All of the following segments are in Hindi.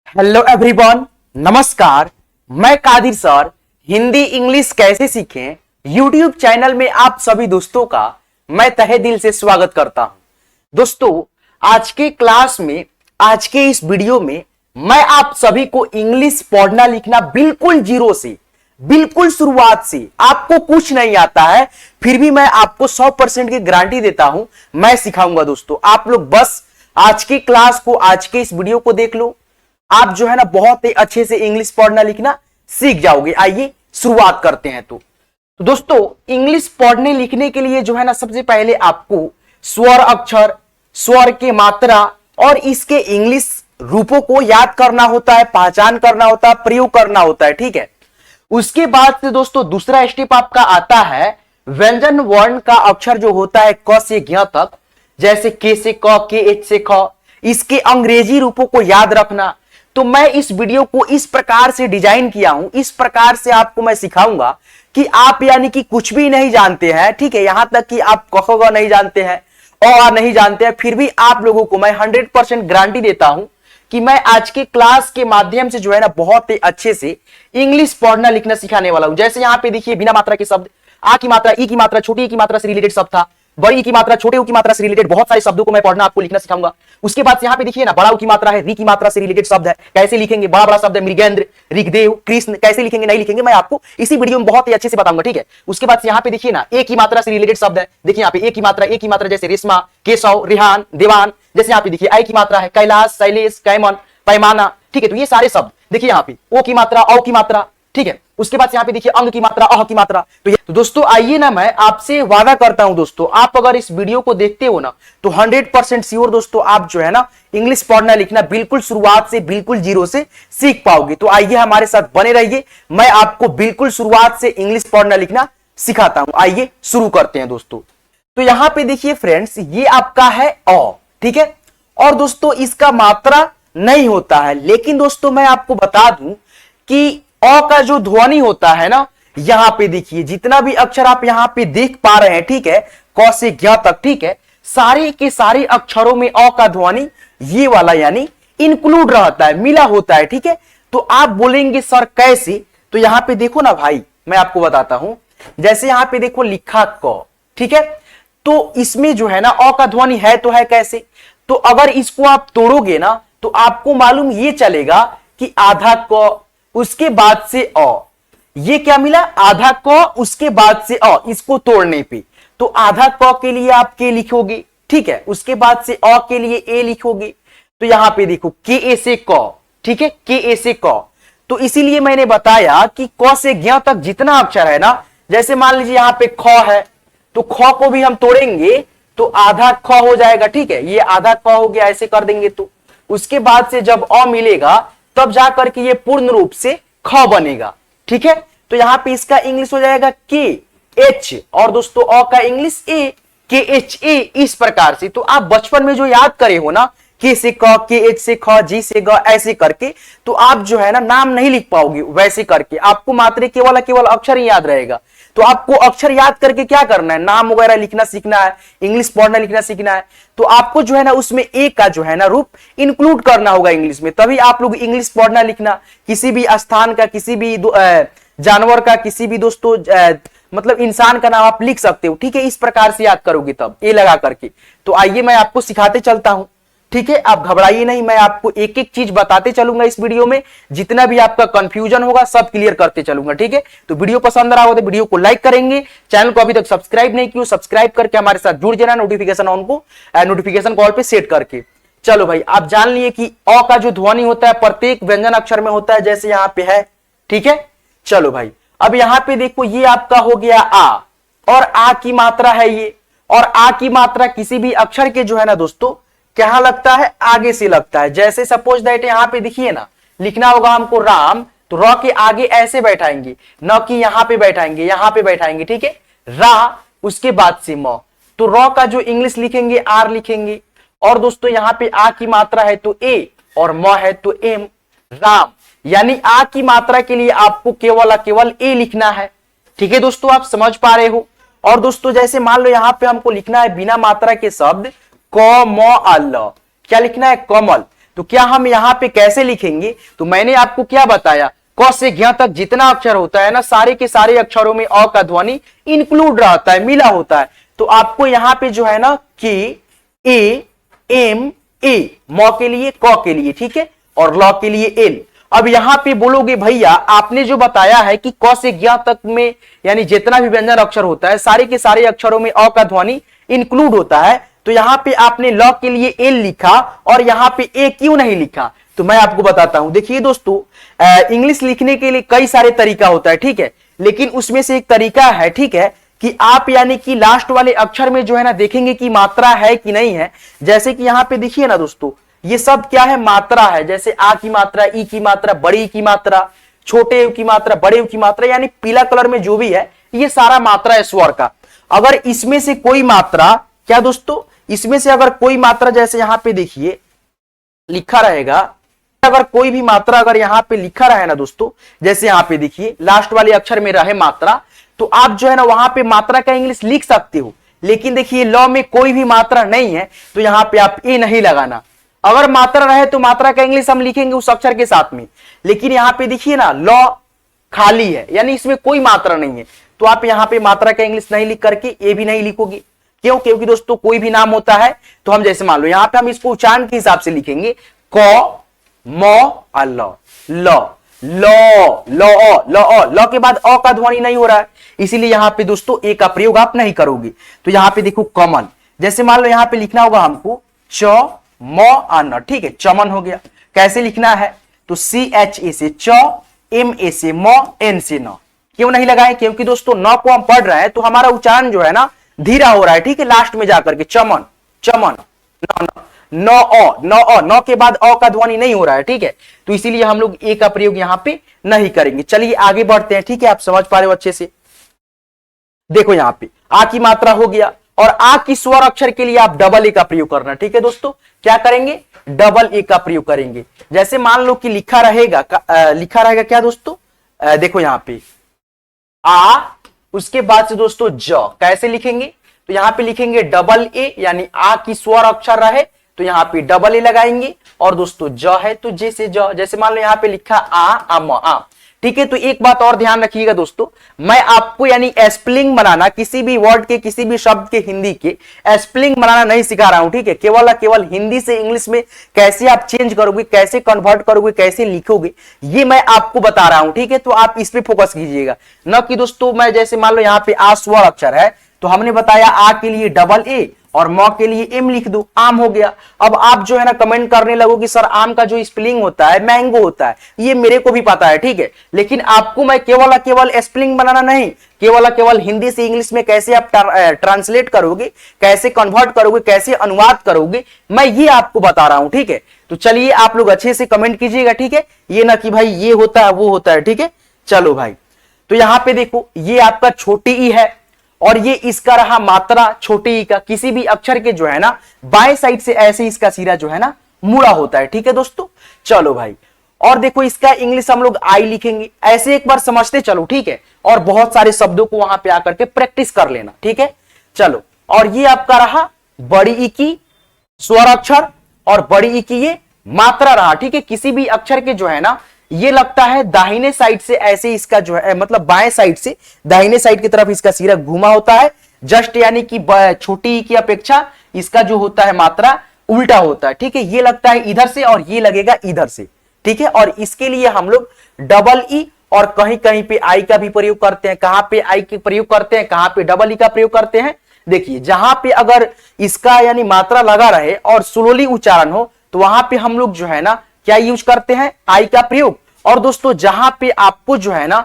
हेलो एवरीवन, नमस्कार। मैं कादिर सर हिंदी इंग्लिश कैसे सीखें यूट्यूब चैनल में आप सभी दोस्तों का मैं तहे दिल से स्वागत करता हूं। दोस्तों, आज के क्लास में, आज के इस वीडियो में मैं आप सभी को इंग्लिश पढ़ना लिखना बिल्कुल जीरो से, बिल्कुल शुरुआत से, आपको कुछ नहीं आता है फिर भी मैं आपको 100% की गारंटी देता हूं, मैं सिखाऊंगा। दोस्तों, आप लोग बस आज की क्लास को, आज के इस वीडियो को देख लो, आप जो है ना बहुत ही अच्छे से इंग्लिश पढ़ना लिखना सीख जाओगे। आइए शुरुआत करते हैं। तो दोस्तों, इंग्लिश पढ़ने लिखने के लिए जो है ना सबसे पहले आपको स्वर अक्षर, स्वर के मात्रा और इसके इंग्लिश रूपों को याद करना होता है, पहचान करना होता है, प्रयोग करना होता है। ठीक है। उसके बाद से दोस्तों दूसरा स्टेप आपका आता है व्यंजन वर्ण का अक्षर जो होता है क से ज्ञ तक, जैसे के से क, के एच से ख, इसके अंग्रेजी रूपों को याद रखना। तो मैं इस वीडियो को इस प्रकार से डिजाइन किया हूं, इस प्रकार से आपको मैं सिखाऊंगा कि आप यानी कि कुछ भी नहीं जानते हैं, ठीक है, यहां तक कि आप क ख ग नहीं जानते हैं, अ नहीं जानते हैं, फिर भी आप लोगों को मैं 100% गारंटी देता हूं कि मैं आज के क्लास के माध्यम से जो है ना बहुत ही अच्छे से इंग्लिश पढ़ना लिखना सिखाने वाला हूं। जैसे यहां पे देखिए बिना मात्रा के शब्द, आ की मात्रा, ई की मात्रा, छोटी ई की मात्रा से रिलेटेड शब्द था, बड़ी ई की मात्रा, छोटे ऊ की मात्रा से रिलेटेड बहुत सारे शब्दों को मैं पढ़ना आपको लिखना सिखाऊंगा। उसके बाद यहाँ पे देखिए ना बड़ा ऊ की मात्रा है, री की मात्रा से रिलेटेड शब्द है, कैसे लिखेंगे, बड़ा बड़ा शब्द है, मृगेंद्र, ऋगदेव, कृष्ण, कैसे लिखेंगे नहीं लिखेंगे मैं आपको इसी वीडियो में बहुत ही अच्छे से बताऊंगा। ठीक है। उसके बाद यहाँ पे देखिए ना ए की मात्रा से रिलेटेड शब्द है, देखिए यहाँ पे ए की मात्रा जैसे रेशमा, केशव, रिहान, देवान, जैसे यहाँ पे देखिए आई की मात्रा है कैलाश, शैलेश, कैमन, पैमाना। ठीक है। तो ये सारे शब्द देखिए यहाँ पे ओ की मात्रा, औ की मात्रा। ठीक है। उसके बाद यहाँ पे देखिए अंग की मात्रा, अह की मात्रा। तो दोस्तों आइए ना, मैं आपसे वादा करता हूं दोस्तों, आप अगर इस वीडियो को देखते हो ना तो 100% श्योर दोस्तों आप जो है ना इंग्लिश पढ़ना लिखना बिल्कुल शुरुआत से, बिल्कुल जीरो से सीख पाओगे। तो आइए हमारे साथ बने रहिए, मैं आपको बिल्कुल शुरुआत से इंग्लिश पढ़ना लिखना सिखाता हूं। आइए शुरू करते हैं दोस्तों। तो यहां पे देखिए फ्रेंड्स, ये आपका है अ, ठीक है, और दोस्तों इसका मात्रा नहीं होता है, लेकिन दोस्तों मैं आपको बता दूं कि अ का जो ध्वनि होता है ना, यहां पे देखिए जितना भी अक्षर आप यहां पे देख पा रहे हैं, ठीक है, क से ज्ञ तक, ठीक है, सारे के सारे अक्षरों में अ का ध्वनि ये वाला यानी इंक्लूड रहता है, मिला होता है। ठीक है। तो आप बोलेंगे सर कैसे, तो यहां पे देखो ना भाई, मैं आपको बताता हूं। जैसे यहां पे देखो लिखा क, ठीक है, तो इसमें जो है ना अ का ध्वनि है तो है कैसे, तो अगर इसको आप तोड़ोगे ना तो आपको मालूम ये चलेगा कि आधा क, उसके बाद से अ, ये क्या मिला, आधा क उसके बाद से अ, इसको तोड़ने पे तो आधा क के लिए आप के लिखोगे, ठीक है, उसके बाद से अ के लिए ए लिखोगे। तो यहां पे देखो के ए से क, ठीक है, के ए से क। तो इसीलिए मैंने बताया कि क से ज्ञ तक जितना अक्षर है ना, जैसे मान लीजिए यहां पे ख है तो ख को भी हम तोड़ेंगे तो आधा ख हो जाएगा। ठीक है, ये आधा ख हो गया, ऐसे कर देंगे तो उसके बाद से जब अ मिलेगा तब जाकर के ये पूर्ण रूप से ख बनेगा। ठीक है। तो यहां पे इसका इंग्लिश हो जाएगा के एच, और दोस्तों अ का इंग्लिश ए, के एच ए, इस प्रकार से। तो आप बचपन में जो याद करे हो ना, के से क, के एच से ख, जी से ग, ऐसे करके, तो आप जो है ना नाम नहीं लिख पाओगे वैसे करके, आपको मात्र केवल अक्षर ही याद रहेगा। तो आपको अक्षर याद करके क्या करना है, नाम वगैरह लिखना सीखना है, इंग्लिश पढ़ना लिखना सीखना है, तो आपको जो है ना उसमें ए का जो है ना रूप इंक्लूड करना होगा इंग्लिश में, तभी आप लोग इंग्लिश पढ़ना लिखना, किसी भी स्थान का, किसी भी जानवर का, किसी भी दोस्तों मतलब इंसान का नाम आप लिख सकते हो। ठीक है, इस प्रकार से याद करोगे तब ए लगा करके। तो आइए मैं आपको सिखाते चलता हूं। ठीक है, आप घबराइए नहीं, मैं आपको एक एक चीज बताते चलूंगा इस वीडियो में, जितना भी आपका कंफ्यूजन होगा सब क्लियर करते चलूंगा। ठीक है, तो वीडियो पसंद रहा हो तो वीडियो को लाइक करेंगे, चैनल को अभी तक सब्सक्राइब नहीं किया सब्सक्राइब करके हमारे साथ जुड़ जाना, नोटिफिकेशन कॉल पे सेट करके। चलो भाई, आप जान लिए कि अ का जो ध्वनि होता है प्रत्येक व्यंजन अक्षर में होता है, जैसे यहां पे है। ठीक है। चलो भाई, अब यहां पे देखो ये आपका हो गया आ, और आ की मात्रा है ये, और आ की मात्रा किसी भी अक्षर के जो है ना दोस्तों क्या लगता है, आगे से लगता है। जैसे सपोज दैट यहां पे देखिए ना, लिखना होगा हमको राम, तो र के आगे ऐसे बैठाएंगे, न कि यहां पे बैठाएंगे, यहां पे बैठाएंगे। ठीक है, रा, उसके बाद से म, तो र का जो इंग्लिश लिखेंगे आर लिखेंगे, और दोस्तों यहां पे आ की मात्रा है तो ए, और म है तो एम, राम, यानी आ की मात्रा के लिए आपको केवल ए लिखना है। ठीक है दोस्तों, आप समझ पा रहे हो। और दोस्तों जैसे मान लो यहां पे हमको लिखना है बिना मात्रा के शब्द क म अल, क्या लिखना है, कमल, तो क्या हम यहाँ पे कैसे लिखेंगे, तो मैंने आपको क्या बताया, क से ज्ञ तक जितना अक्षर होता है ना, सारे के सारे अक्षरों में अ का ध्वनि इंक्लूड रहता है, मिला होता है। तो आपको यहाँ पे जो है ना के, ए, एम, ए, म के लिए, क के लिए, ठीक है, और ल के लिए एल। अब यहां पे बोलोगे भैया आपने जो बताया है कि क से ज्ञ तक में यानी जितना भी व्यंजन अक्षर होता है सारे के सारे अक्षरों में अ का ध्वनि इंक्लूड होता है, तो यहां पे आपने ल के लिए एल लिखा और यहां पे ए क्यों नहीं लिखा, तो मैं आपको बताता हूं। देखिए दोस्तों, इंग्लिश लिखने के लिए कई सारे तरीका होता है, ठीक है, लेकिन उसमें से एक तरीका है, ठीक है, कि आप यानी कि लास्ट वाले अक्षर में जो है ना देखेंगे कि मात्रा है कि नहीं है। जैसे कि यहां पे देखिए ना दोस्तों, ये सब क्या है, मात्रा है, जैसे आ की मात्रा, ई की मात्रा, बड़ी की मात्रा, छोटे यू की मात्रा, बड़े यू की मात्रा, यानी पीला कलर में जो भी है ये सारा मात्रा है स्वर का। अगर इसमें से कोई मात्रा, क्या दोस्तों, इसमें से अगर कोई मात्रा जैसे यहां पे देखिए लिखा रहेगा, अगर कोई भी मात्रा अगर यहां पे लिखा रहे ना दोस्तों, जैसे यहां पे देखिए लास्ट वाले अक्षर में रहे मात्रा, तो आप जो है ना वहां पे मात्रा का इंग्लिश लिख सकते हो। लेकिन देखिए ल में कोई भी मात्रा नहीं है तो यहां पे आप ए नहीं लगाना। अगर मात्रा रहे तो मात्रा का इंग्लिश हम लिखेंगे उस अक्षर के साथ में, लेकिन यहां पे देखिए ना ल खाली है, यानी इसमें कोई मात्रा नहीं है, तो आप यहां पे मात्रा का इंग्लिश नहीं लिख करके ए भी नहीं लिखोगे। क्यों? क्योंकि दोस्तों कोई भी नाम होता है तो हम जैसे मान लो यहां पे हम इसको उच्चारण के हिसाब से लिखेंगे, क, म, ल, ल के बाद अ का ध्वनि नहीं हो रहा है, इसीलिए यहां पे दोस्तों ए का प्रयोग आप नहीं करोगे। तो यहां पे देखो कमल, जैसे मान लो यहां पे लिखना होगा हमको च, म, न, ठीक है, चमन हो गया। कैसे लिखना है, तो CHA से च, MA से म, N से न। क्यों नहीं लगाए? क्योंकि दोस्तों न को हम पढ़ रहे हैं तो हमारा उच्चारण जो है ना धीरा हो रहा है, ठीक है, लास्ट में जाकर के चमन, चमन, न के बाद अ का ध्वनि नहीं हो रहा है, ठीक है, तो इसीलिए हम लोग ए का प्रयोग यहां पे नहीं करेंगे। चलिए आगे बढ़ते हैं, ठीक है, आप समझ पा रहे हो अच्छे से। देखो यहां पे आ की मात्रा हो गया, और आ की स्वर अक्षर के लिए आप डबल ए का प्रयोग करना, ठीक है दोस्तों, क्या करेंगे, डबल ए का प्रयोग करेंगे। जैसे मान लो कि लिखा रहेगा क्या दोस्तों, देखो यहां पे आ, उसके बाद से दोस्तों ज, कैसे लिखेंगे, तो यहां पे लिखेंगे डबल ए, यानी आ की स्वर अक्षर रहे तो यहां पे डबल ए लगाएंगे, और दोस्तों ज है तो जे से ज। जैसे मान लो यहां पे लिखा आम, आम, ठीक है। तो एक बात और ध्यान रखिएगा दोस्तों, मैं आपको यानी स्पेलिंग बनाना, किसी भी वर्ड के, किसी भी शब्द के हिंदी के स्पेलिंग बनाना नहीं सिखा रहा हूं, ठीक है, केवल हिंदी से इंग्लिश में कैसे आप चेंज करोगे, कैसे कन्वर्ट करोगे, कैसे लिखोगे, ये मैं आपको बता रहा हूं, ठीक है। तो आप इस पे फोकस कीजिएगा, न कि दोस्तों मैं जैसे मान लो यहां पे आ स्वर अक्षर है तो हमने बताया आ के लिए डबल ए और म के लिए एम लिख दो, आम हो गया। अब आप जो है ना कमेंट करने लगो कि सर आम का जो स्पेलिंग होता है मैंगो होता है, ये मेरे को भी पता है, ठीक है, लेकिन आपको मैं केवल स्पेलिंग बनाना नहीं, केवल हिंदी से इंग्लिश में कैसे आप ट्रांसलेट करोगे, कैसे कन्वर्ट करोगे, कैसे अनुवाद करोगे, मैं ये आपको बता रहा हूं, ठीक है। तो चलिए आप लोग अच्छे से कमेंट कीजिएगा, ठीक है, ये ना कि भाई ये होता है वो होता है, ठीक है। चलो भाई, तो यहां पे देखो ये आपका छोटी ई है और ये इसका रहा मात्रा छोटी ई का, किसी भी अक्षर के जो है ना बाएं साइड से ऐसे इसका सिरा जो है ना मुड़ा होता है, ठीक है दोस्तों। चलो भाई, और देखो इसका इंग्लिश हम लोग आई लिखेंगे, ऐसे एक बार समझते चलो, ठीक है, और बहुत सारे शब्दों को वहां पे आकर के प्रैक्टिस कर लेना, ठीक है। चलो, और ये आपका रहा बड़ी ई की स्वर अक्षर और बड़ी ई की ये मात्रा रहा, ठीक है। किसी भी अक्षर के जो है ना ये लगता है दाहिने साइड से ऐसे इसका जो है मतलब बाएं साइड से दाहिने साइड की तरफ इसका सिरा घूमा होता है, जस्ट यानी कि छोटी ई की अपेक्षा इसका जो होता है मात्रा उल्टा होता है, ठीक है। ये लगता है इधर से और ये लगेगा इधर से, ठीक है। और इसके लिए हम लोग डबल ई और कहीं कहीं पे आई का भी प्रयोग करते हैं। कहां पे आई के प्रयोग करते हैं, कहां पे डबल ई का प्रयोग करते हैं, देखिए जहां पे अगर इसका यानी मात्रा लगा रहे और स्लोली उच्चारण हो तो वहां पे हम लोग जो है ना क्या यूज करते हैं, आई का प्रयोग। और दोस्तों जहां पे आपको जो है ना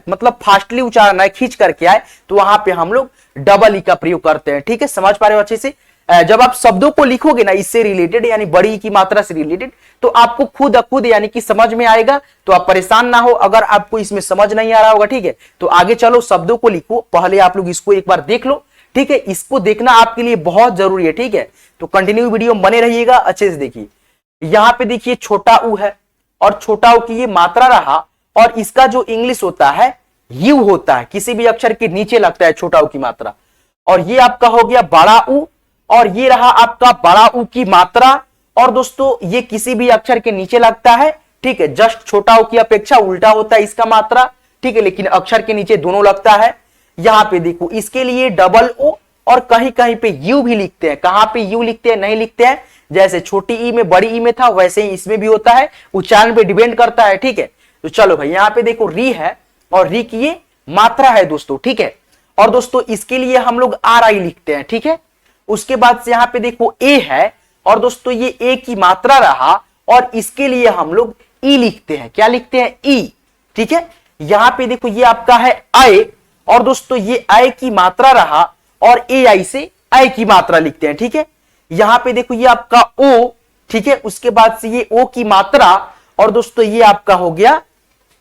मतलब फास्टली उच्चारण है, खींच करके आए, तो वहां पे हम लोग डबल ई का प्रयोग करते हैं, ठीक है। समझ पा रहे हो अच्छे से। जब आप शब्दों को लिखोगे ना इससे रिलेटेड यानी बड़ी ई की मात्रा से रिलेटेड, तो आपको खुद यानी कि समझ में आएगा, तो आप परेशान ना हो अगर आपको इसमें समझ नहीं आ रहा होगा, ठीक है। तो आगे चलो शब्दों को लिखो, पहले आप लोग इसको एक बार देख लो, ठीक है। इसको देखना आपके लिए बहुत जरूरी है, ठीक है। तो कंटिन्यू वीडियो बने रहिएगा, अच्छे से देखिए। यहां पे देखिए छोटा ऊ है और छोटा ऊ की ये मात्रा रहा, और इसका जो इंग्लिश होता है यू होता है, किसी भी अक्षर के नीचे लगता है छोटा ऊ की मात्रा। और ये आपका हो गया बड़ा ऊ, और ये रहा आपका बड़ा ऊ की मात्रा, और दोस्तों ये किसी भी अक्षर के नीचे लगता है, ठीक है, जस्ट छोटा ओ की अपेक्षा उल्टा होता है इसका मात्रा, ठीक है, लेकिन अक्षर के नीचे दोनों लगता है। यहां पे देखो इसके लिए डबल ओ और कहीं कहीं पे यू भी लिखते हैं। कहां पे यू लिखते हैं, नहीं लिखते हैं, जैसे छोटी ई में बड़ी ई में था वैसे ही इसमें भी होता है, उच्चारण पे डिपेंड करता है, ठीक है। तो चलो भाई यहां पे देखो री है और री की ये मात्रा है दोस्तों, ठीक है। और दोस्तों इसके लिए हम लोग आर आई लिखते हैं, ठीक है। उसके बाद से यहां पे देखो ए है और दोस्तों ये ए की मात्रा रहा और इसके लिए हम लोग ई लिखते हैं। क्या लिखते हैं, ई, ठीक है। यहां पे देखो ये आपका है आय और दोस्तों ये आय की मात्रा रहा और ए आई से आय की मात्रा लिखते हैं, ठीक है। यहां पे देखो ये आपका ओ, ठीक है। उसके बाद से ये ओ की मात्रा और दोस्तों ये आपका हो गया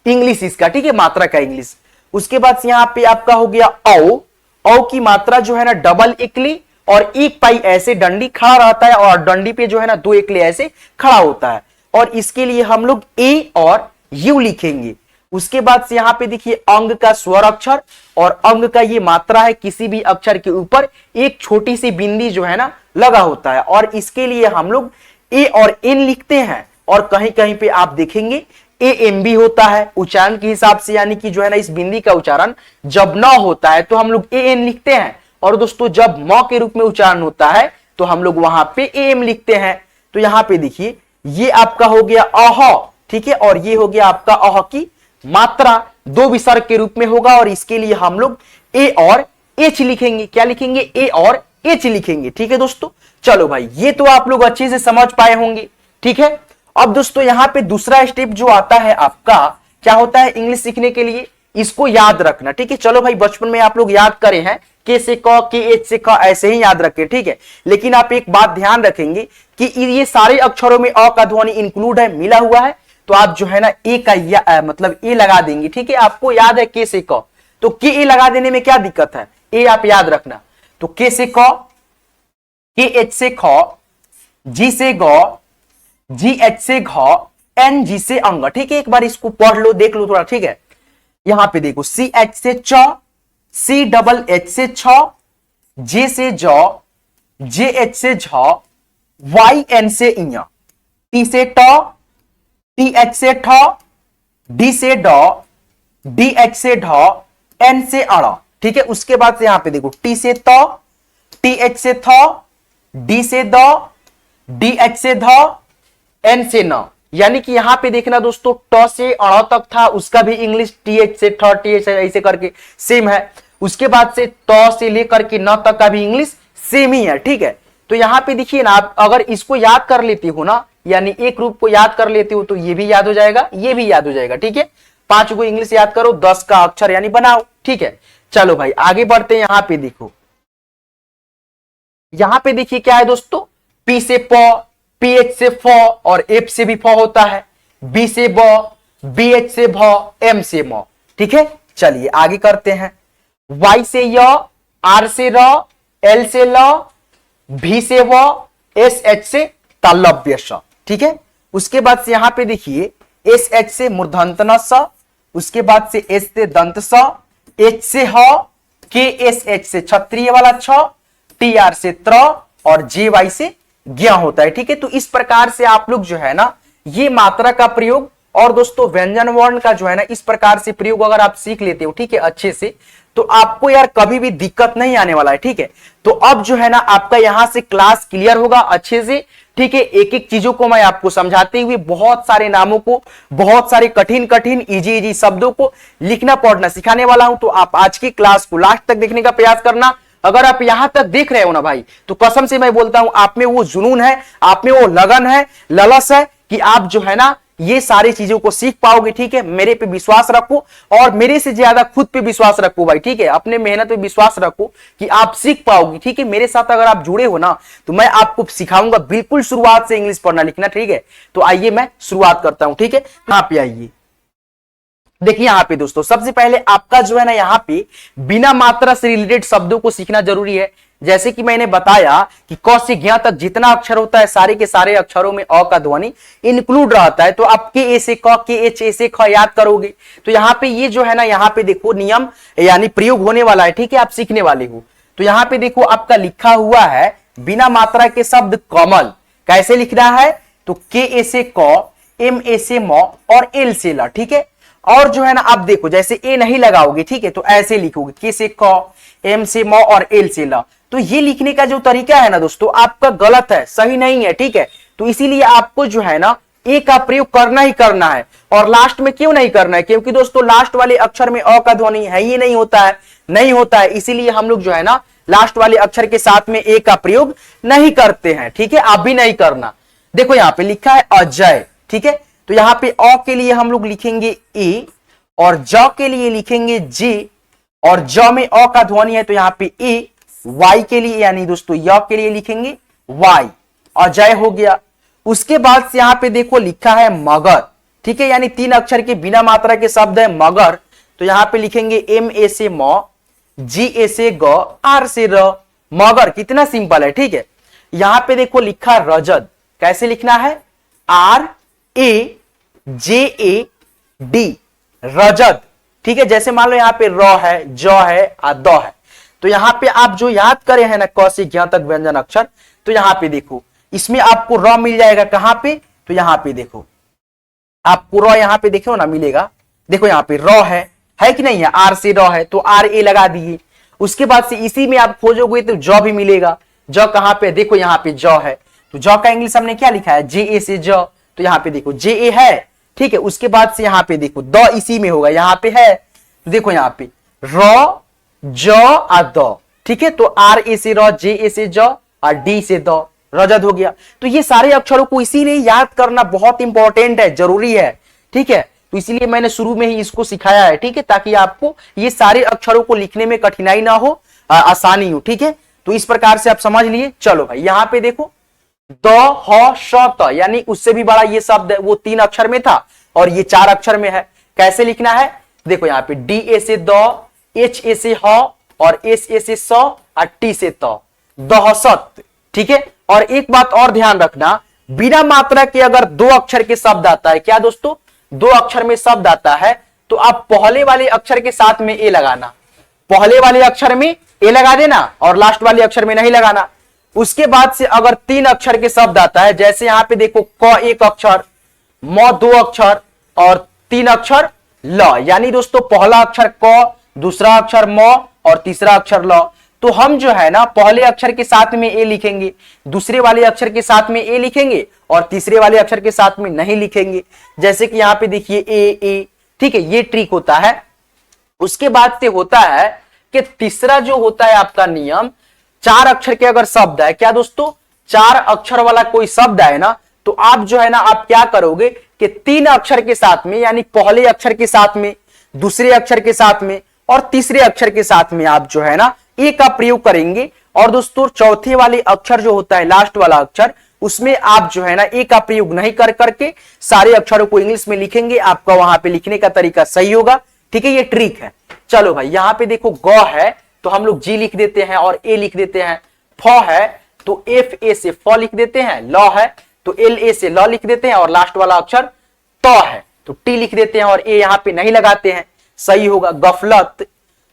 इंग्लिश इसका, ठीक है, मात्रा का इंग्लिश। उसके बाद से यहां पे आपका हो गया औ, औ की मात्रा जो है ना डबल इकली और एक पाई ऐसे डंडी खड़ा रहता है और डंडी पे जो है ना दो इकले ऐसे खड़ा होता है और इसके लिए हम लोग ए और यू लिखेंगे। उसके बाद से यहां पे देखिए अंग का स्वर अक्षर और अंग का ये मात्रा है, किसी भी अक्षर के ऊपर एक छोटी सी बिंदी जो है ना लगा होता है और इसके लिए हम लोग ए और एन लिखते हैं और कहीं कहीं पे आप देखेंगे ए एम भी होता है उच्चारण के हिसाब से, यानी कि जो है ना इस बिंदी का उच्चारण जब न होता है तो हम लोग ए एन लिखते हैं और दोस्तों जब म के रूप में उच्चारण होता है तो हम लोग वहां पे ए एम लिखते हैं। तो यहां पे देखिए ये आपका हो गया अह, ठीक है, और ये हो गया आपका अह की मात्रा दो विसर्ग के रूप में होगा और इसके लिए हम लोग ए और एच लिखेंगे। क्या लिखेंगे, ए और एच लिखेंगे, ठीक है दोस्तों। चलो भाई ये तो आप लोग अच्छे से समझ पाए होंगे, ठीक है। अब दोस्तों यहां पे दूसरा स्टेप जो आता है आपका, क्या होता है इंग्लिश सीखने के लिए, इसको याद रखना, ठीक है। चलो भाई बचपन में आप लोग याद करे हैं के से क, के एच से क, ऐसे ही याद रखें, ठीक है। लेकिन आप एक बात ध्यान रखेंगे कि ये सारे अक्षरों में अ का ध्वनि इंक्लूड है, मिला हुआ है, तो आप जो है ना ए का मतलब ए लगा देंगे, ठीक है। आपको याद है के से क, तो के ए लगा देने में क्या दिक्कत है, ए आप याद रखना। तो के से क, के एच से ख, जी से ग, जी एच से घ, एन जी से अंग, ठीक है। एक बार इसको पढ़ लो, देख लो थोड़ा, ठीक है। यहां पे देखो सी एच से च, सी डबल एच से छ, जे से ज, जे एच से झ, वाई एन से इय, टी से ट, टी एच से ठ, डी से ड, डी एच से ढ, एन से अड़, ठीक है। उसके बाद से यहां पे देखो टी से त, टी एच से थ, डी से द, डी एच से ध, एन से न, यानी कि यहां पे देखना दोस्तों ट से अड़ तक था उसका भी इंग्लिश टी एच से ठ, टी एच से ऐसे करके सेम है। उसके बाद से त से लेकर के न तक का भी इंग्लिश सेम ही है, ठीक है। तो यहां पे देखिए ना, आप अगर इसको याद कर लेती हो ना, यानी एक रूप को याद कर लेते हो तो ये भी याद हो जाएगा, ये भी याद हो जाएगा, ठीक है। 5 को इंग्लिश याद करो, 10 का अक्षर यानी बनाओ, ठीक है। चलो भाई आगे बढ़ते हैं। यहां पे देखो, यहां पे देखिए क्या है दोस्तों, पी से प, पी एच से फ और एफ से भी फ होता है, बी से ब, बी एच से भ, एम से म, ठीक है। चलिए आगे करते हैं। वाई से य, आर से र, एल से ल, भी से व, एस एच से तालव्य स, ठीक है। उसके बाद से यहां पे देखिए एस एच से मूर्धन्त न स, उसके बाद से एस से दंत स, एच से ह, के एस एच से क्षत्रिय वाला छ, टी आर से त्र और जे वाई से ज्ञ होता है, ठीक है। तो इस प्रकार से आप लोग जो है ना ये मात्रा का प्रयोग और दोस्तों व्यंजन वर्ण का जो है ना इस प्रकार से प्रयोग अगर आप सीख लेते हो, ठीक है, अच्छे से, तो आपको यार कभी भी दिक्कत नहीं आने वाला है, ठीक है। तो अब जो है ना आपका यहां से क्लास क्लियर होगा अच्छे से, ठीक है। एक एक चीजों को मैं आपको समझाते हुए बहुत सारे नामों को, बहुत सारे कठिन कठिन इजी इजी शब्दों को लिखना पढ़ना सिखाने वाला हूं। तो आप आज की क्लास को लास्ट तक देखने का प्रयास करना। अगर आप यहां तक देख रहे हो ना भाई, तो कसम से मैं बोलता हूं आप में वो जुनून है, आप में वो लगन है, ललस है कि आप जो है ना ये सारी चीजों को सीख पाओगे, ठीक है। मेरे पे विश्वास रखो और मेरे से ज्यादा खुद पे विश्वास रखो भाई, ठीक है। अपने मेहनत पे विश्वास रखो कि आप सीख पाओगे, ठीक है। मेरे साथ अगर आप जुड़े हो ना तो मैं आपको सिखाऊंगा बिल्कुल शुरुआत से इंग्लिश पढ़ना लिखना, ठीक है। तो आइए मैं शुरुआत करता हूं, ठीक है। यहां पे आइए, देखिए यहां पे दोस्तों सबसे पहले आपका जो है ना यहाँ पे बिना मात्रा से रिलेटेड शब्दों को सीखना जरूरी है। जैसे कि मैंने बताया कि क से ज्ञ तक जितना अक्षर होता है सारे के सारे अक्षरों में अ का ध्वनि इंक्लूड रहता है। तो आप के ए से क, के एच ए से ख याद करोगे तो यहाँ पे ये जो है ना यहाँ पे देखो नियम यानी प्रयोग होने वाला है, ठीक है। आप सीखने वाले हो। तो यहाँ पे देखो आपका लिखा हुआ है बिना मात्रा के शब्द कमल, कैसे लिखना है? तो के ए से क, एम ए से म और एल से ल, ठीक है। और जो है ना आप देखो जैसे ए नहीं लगाओगे, ठीक है, तो ऐसे लिखोगे के से क, एम से म और एल से ल। तो ये लिखने का जो तरीका है ना दोस्तों आपका गलत है, सही नहीं है, ठीक है। तो इसीलिए आपको जो है ना ए का प्रयोग करना ही करना है। और लास्ट में क्यों नहीं करना है? क्योंकि दोस्तों लास्ट वाले अक्षर में अ का ध्वनि है ही नहीं होता है, नहीं होता है, इसीलिए हम लोग जो है ना लास्ट वाले अक्षर के साथ में ए का प्रयोग नहीं करते हैं, ठीक है। आप भी नहीं करना। देखो यहाँ पे लिखा है अजय, ठीक है, तो यहाँ पे अ के लिए हम लोग लिखेंगे ए और ज के लिए लिखेंगे जे, और ज में अ का ध्वनि है तो यहाँ पे ए, वाई के लिए यानी दोस्तों य के लिए लिखेंगे वाई, अजय हो गया। उसके बाद से यहाँ पे देखो लिखा है मगर, ठीक है, यानी 3 अक्षर के बिना मात्रा के शब्द है मगर, तो यहाँ पे लिखेंगे एम ए से म, जी ए से ग, आर से र, मगर। कितना सिंपल है, ठीक है। यहाँ पे देखो लिखा रजत, कैसे लिखना है? R A J A D, रजत, ठीक है। जैसे मान लो यहाँ पे र है, ज है और द है, तो यहाँ पे आप जो याद करे हैं ना क से ज्ञ तक व्यंजन अक्षर, तो यहाँ पे देखो इसमें आपको र मिल जाएगा कहां पे? तो यहाँ पे देखो आपको र यहाँ पे देखो ना मिलेगा, देखो यहाँ पे र है कि नहीं है? आर से र है तो आर ए लगा दिए। उसके बाद से इसी में आप खोजोगे तो ज भी मिलेगा। ज कहां पे? देखो यहाँ पे ज है, तो ज का इंग्लिश हमने क्या लिखा है? जे ए से ज, तो यहाँ पे देखो जे ए है, ठीक है। उसके बाद से यहाँ पे देखो द इसी में होगा, यहाँ पे है, देखो यहाँ पे र ज आ द, ठीक है। तो आर ए से र, जे ए से ज और डी से द, रजत हो गया। तो ये सारे अक्षरों को इसीलिए याद करना बहुत इंपॉर्टेंट है, जरूरी है, ठीक है। तो इसीलिए मैंने शुरू में ही इसको सिखाया है, ठीक है, ताकि आपको ये सारे अक्षरों को लिखने में कठिनाई ना हो, आसानी हो, ठीक है। तो इस प्रकार से आप समझ लिए। चलो भाई यहाँ पे देखो द ह श त, यानी उससे भी बड़ा ये शब्द है, वो 3 अक्षर में था और ये 4 अक्षर में है। कैसे लिखना है? देखो यहाँ पे डी ए से द, एच ए से ह और एस ए से स और टी से त, दहशत, ठीक है। और एक बात और ध्यान रखना, बिना मात्रा के अगर 2 अक्षर के शब्द आता है, क्या दोस्तों? 2 अक्षर में शब्द आता है तो आप पहले वाले अक्षर के साथ में ए लगाना, पहले वाले अक्षर में ए लगा देना और लास्ट वाले अक्षर में नहीं लगाना। उसके बाद से अगर 3 अक्षर के शब्द आता है, जैसे यहाँ पे देखो क 1 अक्षर, म 2 अक्षर और 3 अक्षर ल, यानी दोस्तों पहला अक्षर क, दूसरा अक्षर म और तीसरा अक्षर ल, तो हम जो है ना पहले अक्षर के साथ में ए लिखेंगे, दूसरे वाले अक्षर के साथ में ए लिखेंगे और तीसरे वाले अक्षर के साथ में नहीं लिखेंगे। जैसे कि यहाँ पे देखिए ए, ठीक है, ये ट्रिक होता है। उसके बाद से होता है कि तीसरा जो होता है आपका नियम, 4 अक्षर के अगर शब्द है, क्या दोस्तों? 4 अक्षर वाला कोई शब्द है ना, तो आप जो है ना आप क्या करोगे कि 3 अक्षर के साथ में, यानी पहले अक्षर के साथ में, दूसरे अक्षर के साथ में और तीसरे अक्षर के साथ में आप जो है ना ए का प्रयोग करेंगे। और दोस्तों चौथे वाले अक्षर जो होता है, लास्ट वाला अक्षर, उसमें आप जो है ना ए का प्रयोग नहीं कर करके सारे अक्षरों को इंग्लिश में लिखेंगे, आपका वहां पे लिखने का तरीका सही होगा, ठीक है। ये ट्रिक है। चलो भाई यहाँ पे देखो ग है तो हम लोग जी लिख देते हैं और ए लिख देते हैं, फ है तो एफ ए से फ लिख देते हैं, ल है तो एल ए से ल लिख देते हैं और लास्ट वाला अक्षर त है तो टी लिख देते हैं और ए यहाँ पे नहीं लगाते हैं, सही होगा। गफलत,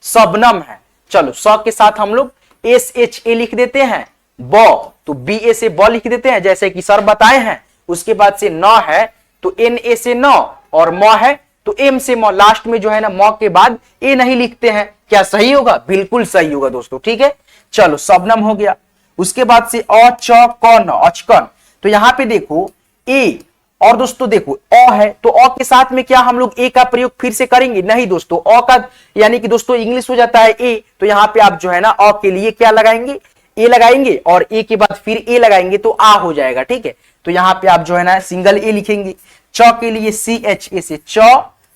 शबनम है, चलो स के साथ हम लोग एस एच ए लिख देते हैं, ब तो बी ए से ब लिख देते हैं जैसे कि सर बताए हैं। उसके बाद से न है तो एन ए से न और म है तो एम से म, लास्ट में जो है ना म के बाद ए नहीं लिखते हैं। क्या सही होगा? बिल्कुल सही होगा दोस्तों, ठीक है। चलो शबनम हो गया। उसके बाद से अ च क न, अचकन, तो यहां पे देखो ए और दोस्तों देखो अ है तो अ के साथ में क्या हम लोग ए का प्रयोग फिर से करेंगे? नहीं दोस्तों, अ का यानी कि दोस्तों इंग्लिश हो जाता है ए, तो यहां पे आप जो है ना अ के लिए क्या लगाएंगे? ए लगाएंगे और ए के बाद फिर ए लगाएंगे तो आ हो जाएगा, ठीक है। तो यहां पे आप जो है ना सिंगल ए लिखेंगे। च के लिए सी एच ए से च,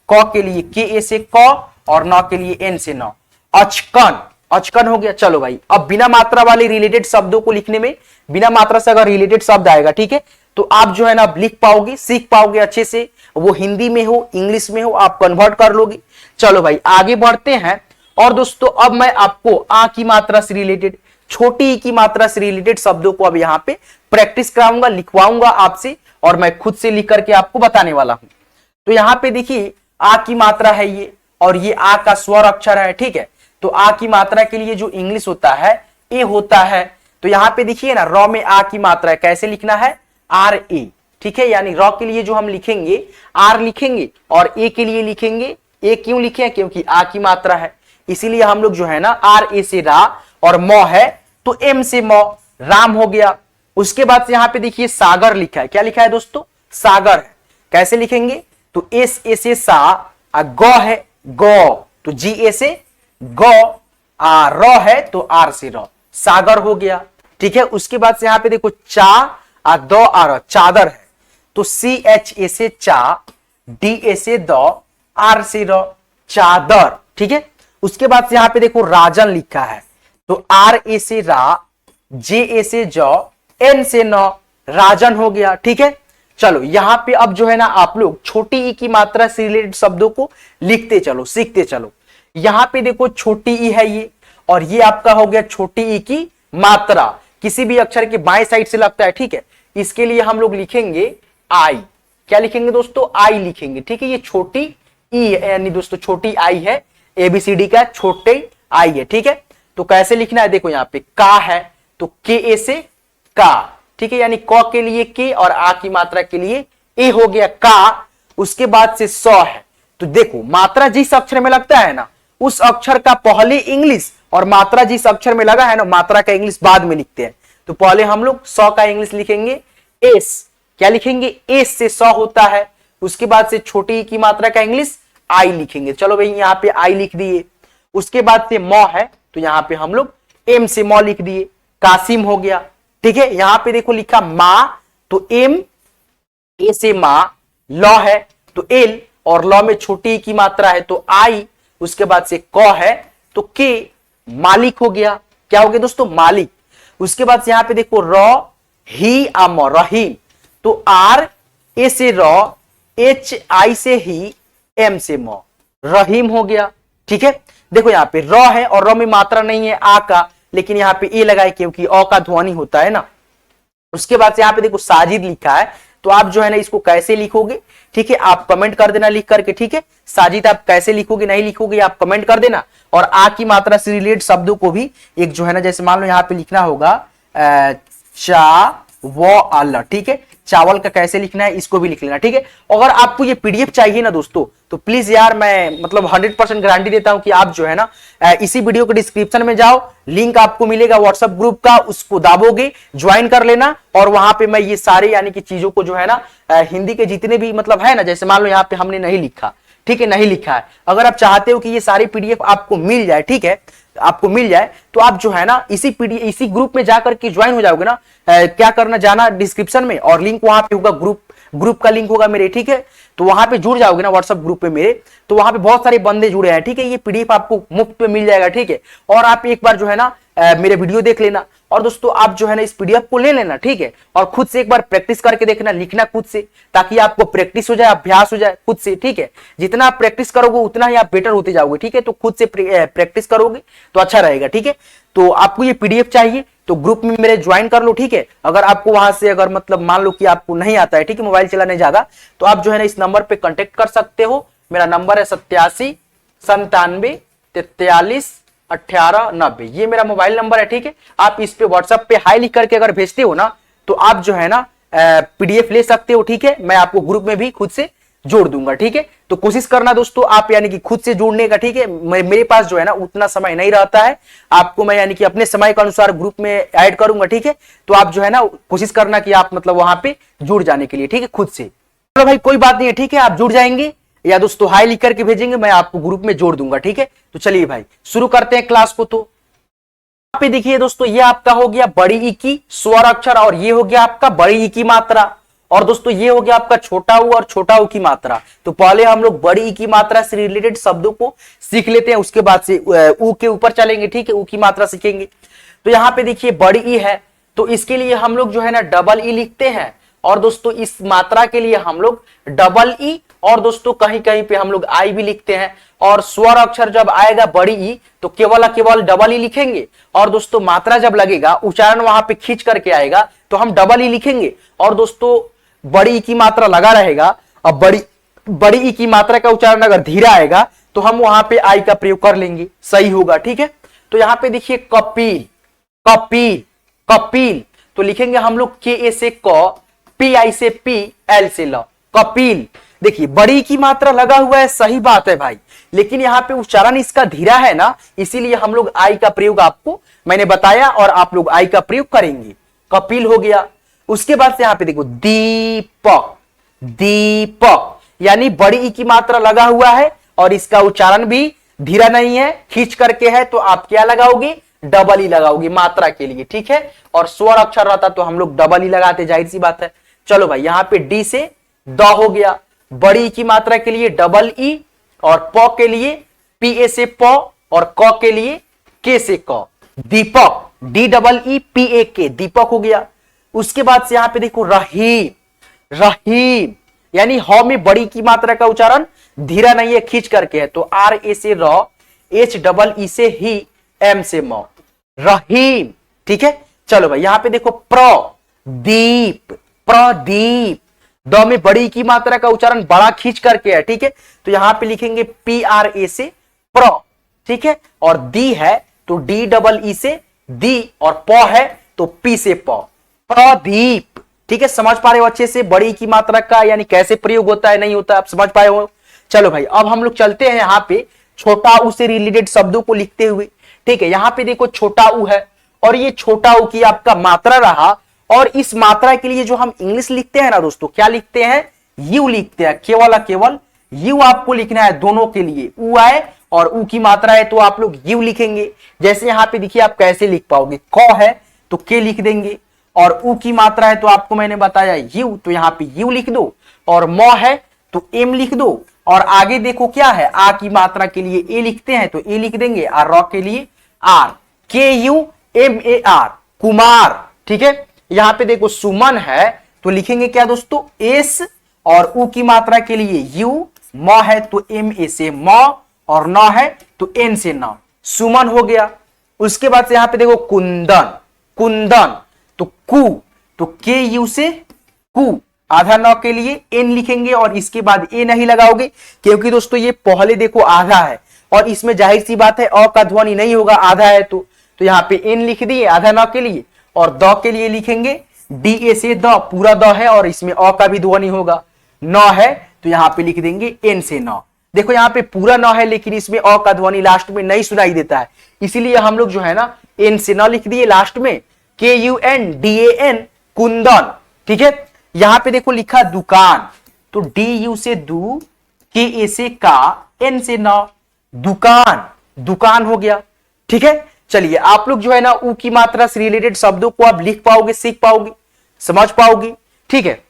क के लिए के ए से क और न के लिए एन से न, अचकन, अचकन हो गया। चलो भाई अब बिना मात्रा वाले रिलेटेड शब्दों को लिखने में, बिना मात्रा से अगर रिलेटेड शब्द आएगा, ठीक है, तो आप जो है ना लिख पाओगे, सीख पाओगे अच्छे से, वो हिंदी में हो इंग्लिश में हो आप कन्वर्ट कर लोगे। चलो भाई आगे बढ़ते हैं। और दोस्तों अब मैं आपको आ की मात्रा से रिलेटेड, छोटी ई की मात्रा से रिलेटेड शब्दों को अब यहाँ पे प्रैक्टिस कराऊंगा, लिखवाऊंगा आपसे और मैं खुद से लिख करके आपको बताने वाला हूं। तो यहाँ पे देखिए आ की मात्रा है ये, और ये आ का स्वर अक्षर है, ठीक है। तो आ की मात्रा के लिए जो इंग्लिश होता है ए होता है। तो यहाँ पे देखिए ना र में आ की मात्रा है, कैसे लिखना है? आर ए, ठीक है। यानी रॉ के लिए जो हम लिखेंगे आर लिखेंगे और ए के लिए लिखेंगे ए। क्यों लिखे? क्योंकि आ की मात्रा है, इसीलिए हम लोग जो है ना आर ए से रा और मौ है तो एम से मौ, राम हो गया। उसके बाद से यहां पे देखिए सागर लिखा है। क्या लिखा है दोस्तों? सागर है। कैसे लिखेंगे? तो एस ए से सा, गौ है गौ, तो जी ए से गौ, रॉ है तो आर से रॉ, सागर हो गया, ठीक है। उसके बाद से यहां पे देखो चा, दो आर, चादर है तो सी एच ए से चा, डी ए से दो, आर से रॉ, चादर, ठीक है। उसके बाद से यहां पे देखो राजन लिखा है तो आर ए से रा, जे ए से जौ, एन से नौ, राजन हो गया, ठीक है। चलो यहां पे अब जो है ना आप लोग छोटी ई की मात्रा से रिलेटेड शब्दों को लिखते चलो, सीखते चलो। यहां पे देखो छोटी ई है ये, और ये आपका हो गया छोटी ई की मात्रा, किसी भी अक्षर के बाएं साइड से लगता है, ठीक है। इसके लिए हम लोग लिखेंगे आई। क्या लिखेंगे दोस्तों? आई लिखेंगे, ठीक है। ये छोटी ई है, यानी दोस्तों छोटी आई है, एबीसीडी का छोटे आई है, ठीक है। तो कैसे लिखना है? देखो यहाँ पे का है तो के ए से का, ठीक है। यानी क के लिए के और आ की मात्रा के लिए ए हो गया का। उसके बाद से सौ है तो देखो मात्रा जिस अक्षर में लगता है ना उस अक्षर का पहले इंग्लिश, और मात्रा जिस अक्षर में लगा है ना मात्रा का इंग्लिश बाद में लिखते हैं। तो पहले हम लोग सौ का इंग्लिश लिखेंगे एस। क्या लिखेंगे? एस से सौ होता है। उसके बाद से छोटी की मात्रा का इंग्लिश आई लिखेंगे। चलो भाई यहां पे आई लिख दिए। उसके बाद से मौ है तो यहां पे हम लोग एम से मौ लिख दिए, कासिम हो गया, ठीक है। यहां पे देखो लिखा मां तो एम, ए से मां, लॉ है तो एल, और लॉ में छोटी की मात्रा है तो आई। उसके बाद से क है तो के, मालिक हो गया। क्या हो गया दोस्तों? मालिक। उसके बाद से यहां पे देखो रॉ, ही, आम, रहीम तो आर ए से रॉ, एच आई से ही, एम से मौ, रहीम हो गया, ठीक है। देखो यहाँ पे रॉ है और रॉ में मात्रा नहीं है आ का, लेकिन यहाँ पे ए लगाए क्योंकि अ का ध्वनि होता है ना। उसके बाद से यहाँ पे देखो साजिद लिखा है तो आप जो है ना इसको कैसे लिखोगे, ठीक है, आप कमेंट कर देना लिख करके, ठीक है। साजिद आप कैसे लिखोगे नहीं लिखोगे आप कमेंट कर देना। और आ की मात्रा से रिलेटेड शब्दों को भी एक जो है ना, जैसे मान लो यहाँ पे लिखना होगा चा वो अल, ठीक है। चावल का कैसे लिखना है इसको भी लिख लेना, ठीक है। अगर आपको ये पीडीएफ चाहिए ना दोस्तों तो प्लीज यार मैं मतलब 100% गारंटी देता हूं कि आप जो है ना इसी वीडियो के डिस्क्रिप्शन में जाओ, लिंक आपको मिलेगा व्हाट्सएप ग्रुप का, उसको दाबोगे, ज्वाइन कर लेना। और वहां पे मैं ये सारे यानी कि चीजों को जो है ना हिंदी के जितने भी मतलब है ना, जैसे मान लो यहाँ पे हमने नहीं लिखा, ठीक है, नहीं लिखा है, अगर आप चाहते हो कि ये सारी पीडीएफ आपको मिल जाए, ठीक है, आपको मिल जाए तो आप जो है ना इसी पीडीएफ इसी ग्रुप में जाकर के ज्वाइन हो जाओगे ना। क्या करना, जाना डिस्क्रिप्शन में और लिंक वहां पे होगा, ग्रुप का लिंक होगा मेरे, ठीक है। तो वहां पे जुड़ जाओगे ना व्हाट्सएप ग्रुप पे मेरे, तो वहां पे बहुत सारे बंदे जुड़े हैं, ठीक है। ये पीडीएफ आपको मुफ्त में मिल जाएगा, ठीक है। और आप एक बार जो है ना मेरे वीडियो देख लेना, और दोस्तों आप जो है ना इस पीडीएफ को ले लेना, ठीक है। और खुद से एक बार प्रैक्टिस करके देखना, लिखना खुद से, ताकि आपको प्रैक्टिस हो जाए, अभ्यास हो जाए खुद से, ठीक है। जितना आप प्रैक्टिस करोगे उतना ही आप बेटर होते जाओगे, ठीक है। तो खुद से प्रैक्टिस करोगे तो अच्छा रहेगा, ठीक है। तो आपको ये पीडीएफ चाहिए तो ग्रुप में मेरे ज्वाइन कर लो, ठीक है। अगर आपको वहां से अगर मतलब मान लो कि आपको नहीं आता है, ठीक है, मोबाइल चलाने ज्यादा, तो आप जो है ना इस नंबर पे कांटेक्ट कर सकते हो। मेरा नंबर है 87 97 43 18 90, ये मेरा मोबाइल नंबर है, ठीक है। आप इस पे व्हाट्सएप पे हाई लिख करके अगर भेजते हो ना तो आप जो है ना पीडीएफ ले सकते हो, ठीक है। मैं आपको ग्रुप में भी खुद से जोड़ दूंगा, ठीक है। तो कोशिश करना दोस्तों आप यानी कि खुद से जोड़ने का, ठीक है। मेरे पास जो है ना उतना समय नहीं रहता है, आपको मैं यानी कि अपने समय के अनुसार ग्रुप में ऐड करूंगा, ठीक है। तो आप जो है ना कोशिश करना कि आप मतलब वहां पे जुड़ जाने के लिए, ठीक है, खुद से। चलो भाई कोई बात नहीं है, ठीक है, आप जुड़ जाएंगे या दोस्तों हाई लिख करके भेजेंगे, मैं आपको ग्रुप में जोड़ दूंगा, ठीक है। तो चलिए भाई शुरू करते हैं क्लास को। तो यहाँ पे देखिए दोस्तों ये आपका हो गया बड़ी ई की स्वर अक्षर, और ये हो गया आपका बड़ी ई की मात्रा, और दोस्तों ये हो गया आपका छोटा ऊ और छोटा ऊ की मात्रा। तो पहले हम लोग बड़ी ई की मात्रा से रिलेटेड शब्दों को सीख लेते हैं, उसके बाद से ऊ के ऊपर चलेंगे, ठीक है, ऊ की मात्रा सीखेंगे। तो यहाँ पे देखिए बड़ी ई है तो इसके लिए हम लोग जो है ना डबल ई लिखते हैं, और दोस्तों इस मात्रा के लिए हम लोग डबल ई, और दोस्तों कहीं कहीं पे हम लोग आई भी लिखते हैं। और स्वर अक्षर जब आएगा बड़ी ई तो केवल डबल ई लिखेंगे, और दोस्तों मात्रा जब लगेगा उच्चारण वहां पे खींच करके आएगा तो हम डबल ई लिखेंगे। और दोस्तों बड़ी ई की मात्रा लगा रहेगा, अब बड़ी ई की मात्रा का उच्चारण अगर धीरा आएगा तो हम वहां पे आई का प्रयोग कर लेंगे, सही होगा, ठीक है। तो यहां पे देखिए कपिल, कपिल, कपिल, तो लिखेंगे हम लोग के ए से क, पी आई से पी, एल से ल, कपिल। देखिए बड़ी की मात्रा लगा हुआ है, सही बात है भाई, लेकिन यहाँ पे उच्चारण इसका धीरा है ना, इसीलिए हम लोग आई का प्रयोग आपको मैंने बताया और आप लोग आई का प्रयोग करेंगे। कपिल हो गया। उसके बाद से यहाँ पे देखो दीपक, दीपक, यानी बड़ी ई की मात्रा लगा हुआ है और इसका उच्चारण भी धीरा नहीं है, खींच करके है, तो आप क्या लगाओगे, डबल ई लगाओगे मात्रा के लिए, ठीक है। और स्वर अक्षर रहता तो हम लोग डबल ई लगाते, जाहिर सी बात है। चलो भाई यहाँ पे डी से द हो गया, बड़ी ई की मात्रा के लिए डबल ई, और प के लिए पी ए से प, और क के लिए के से क, Deepak, D double E P A K, Deepak हो गया। उसके बाद से यहाँ पे देखो रहीम, रहीम, यानी ह में बड़ी की मात्रा का उच्चारण धीरा नहीं है, खींच करके है, तो आर ए से र, एच डबल ई से ही, एम से म, रहीम, ठीक है। चलो भाई यहाँ पे देखो प्रदीप, प्रदीप, द में बड़ी की मात्रा का उच्चारण बड़ा खींच करके है, ठीक है, तो यहां पे लिखेंगे पी आर ए से प्र, ठीक है। और दी है तो डी डबल ई से दी, और प है तो पी से प, प्रदीप, ठीक है। समझ पा रहे हो अच्छे से बड़ी की मात्रा का यानी कैसे प्रयोग होता है, नहीं होता, आप समझ पाए हो। चलो भाई अब हम लोग चलते हैं यहाँ पे छोटा ऊ से रिलेटेड शब्दों को लिखते हुए, ठीक है। यहाँ पे देखो छोटा ऊ है और ये छोटा ऊ की आपका मात्रा रहा, और इस मात्रा के लिए जो हम इंग्लिश लिखते हैं ना दोस्तों, क्या लिखते हैं, यू लिखते हैं, केवल केवल यू आपको लिखना है दोनों के लिए। ऊ आए और ऊ की मात्रा है तो आप लोग यू लिखेंगे। जैसे यहाँ पे देखिए आप कैसे लिख पाओगे, क है तो के लिख देंगे, और ऊ की मात्रा है तो आपको मैंने बताया यू, तो यहाँ पे यू लिख दो, और म है तो एम लिख दो, और आगे देखो क्या है, आ की मात्रा के लिए ए लिखते हैं तो ए लिख देंगे, और र के लिए R, K U M A R, Kumar, ठीक है। यहां पे देखो सुमन है तो लिखेंगे क्या दोस्तों, एस, और ऊ की मात्रा के लिए यू, म है तो एम ए से म, और न है तो एन से न, सुमन हो गया। उसके बाद से यहां पे देखो कुंदन, कुंदन, तो कु, तो के यू से कु, आधा न के लिए एन लिखेंगे, और इसके बाद ए नहीं लगाओगे क्योंकि दोस्तों ये पहले देखो आधा है और इसमें जाहिर सी बात है अ का ध्वनि नहीं होगा, आधा है तो यहाँ पे एन लिख दिए आधा न के लिए, और द के लिए लिखेंगे डी ए से द, पूरा द है और इसमें अ का भी ध्वनि होगा, न है तो यहाँ पे लिख देंगे एन से न। देखो यहाँ पे पूरा न है लेकिन इसमें अ का ध्वनि लास्ट में नहीं सुनाई देता है, इसीलिए हम लोग जो है ना एन से न लिख दिए लास्ट में, K U N D A N, Kundan, ठीक है। यहाँ पे देखो लिखा दुकान, तो डी यू से दू, के ए से का, एन से न, दुकान, दुकान हो गया, ठीक है। चलिए आप लोग जो है ना ऊ की मात्रा से रिलेटेड शब्दों को आप लिख पाओगे, सीख पाओगे, समझ पाओगे, ठीक है।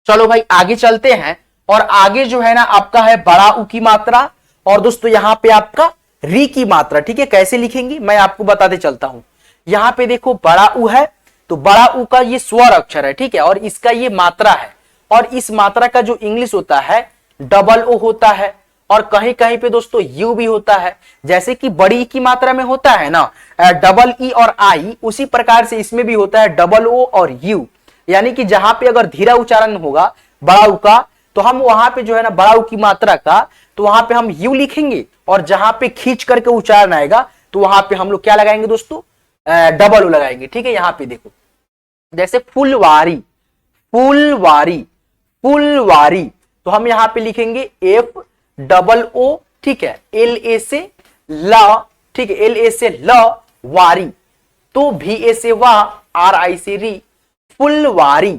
चलो भाई आगे चलते हैं, और आगे जो है ना आपका है बड़ा ऊ की मात्रा, और दोस्तों यहां पे आपका री की मात्रा, ठीक है। कैसे लिखेंगे मैं आपको बताते चलता हूं। यहां पे देखो बड़ा ऊ है तो बड़ा ऊ का ये स्वर अक्षर है, ठीक है, और इसका ये मात्रा है, और इस मात्रा का जो इंग्लिश होता है डबल ओ होता है, और कहीं कहीं पे दोस्तों यू भी होता है, जैसे कि बड़ी की मात्रा में होता है ना डबल ई और आई, उसी प्रकार से इसमें भी होता है डबल ओ और यू, यानी कि जहां पे अगर धीरा उच्चारण होगा बड़ा ऊ का तो हम वहां पे जो है ना बड़ा ऊ की मात्रा का तो वहां पे हम यू लिखेंगे, और जहां पे खींच करके उच्चारण आएगा तो वहां पे हम लोग क्या लगाएंगे दोस्तों, डबल ओ लगाएंगे, ठीक है। यहाँ पे देखो जैसे फुलवारी, फुलवारी, फुलवारी, तो हम यहां पे लिखेंगे एफ डबल ओ, ठीक है, एल ए से ला, ठीक है, एल ए से ल, वारी, तो भी ए से वा, आर आई से री, फुलवारी,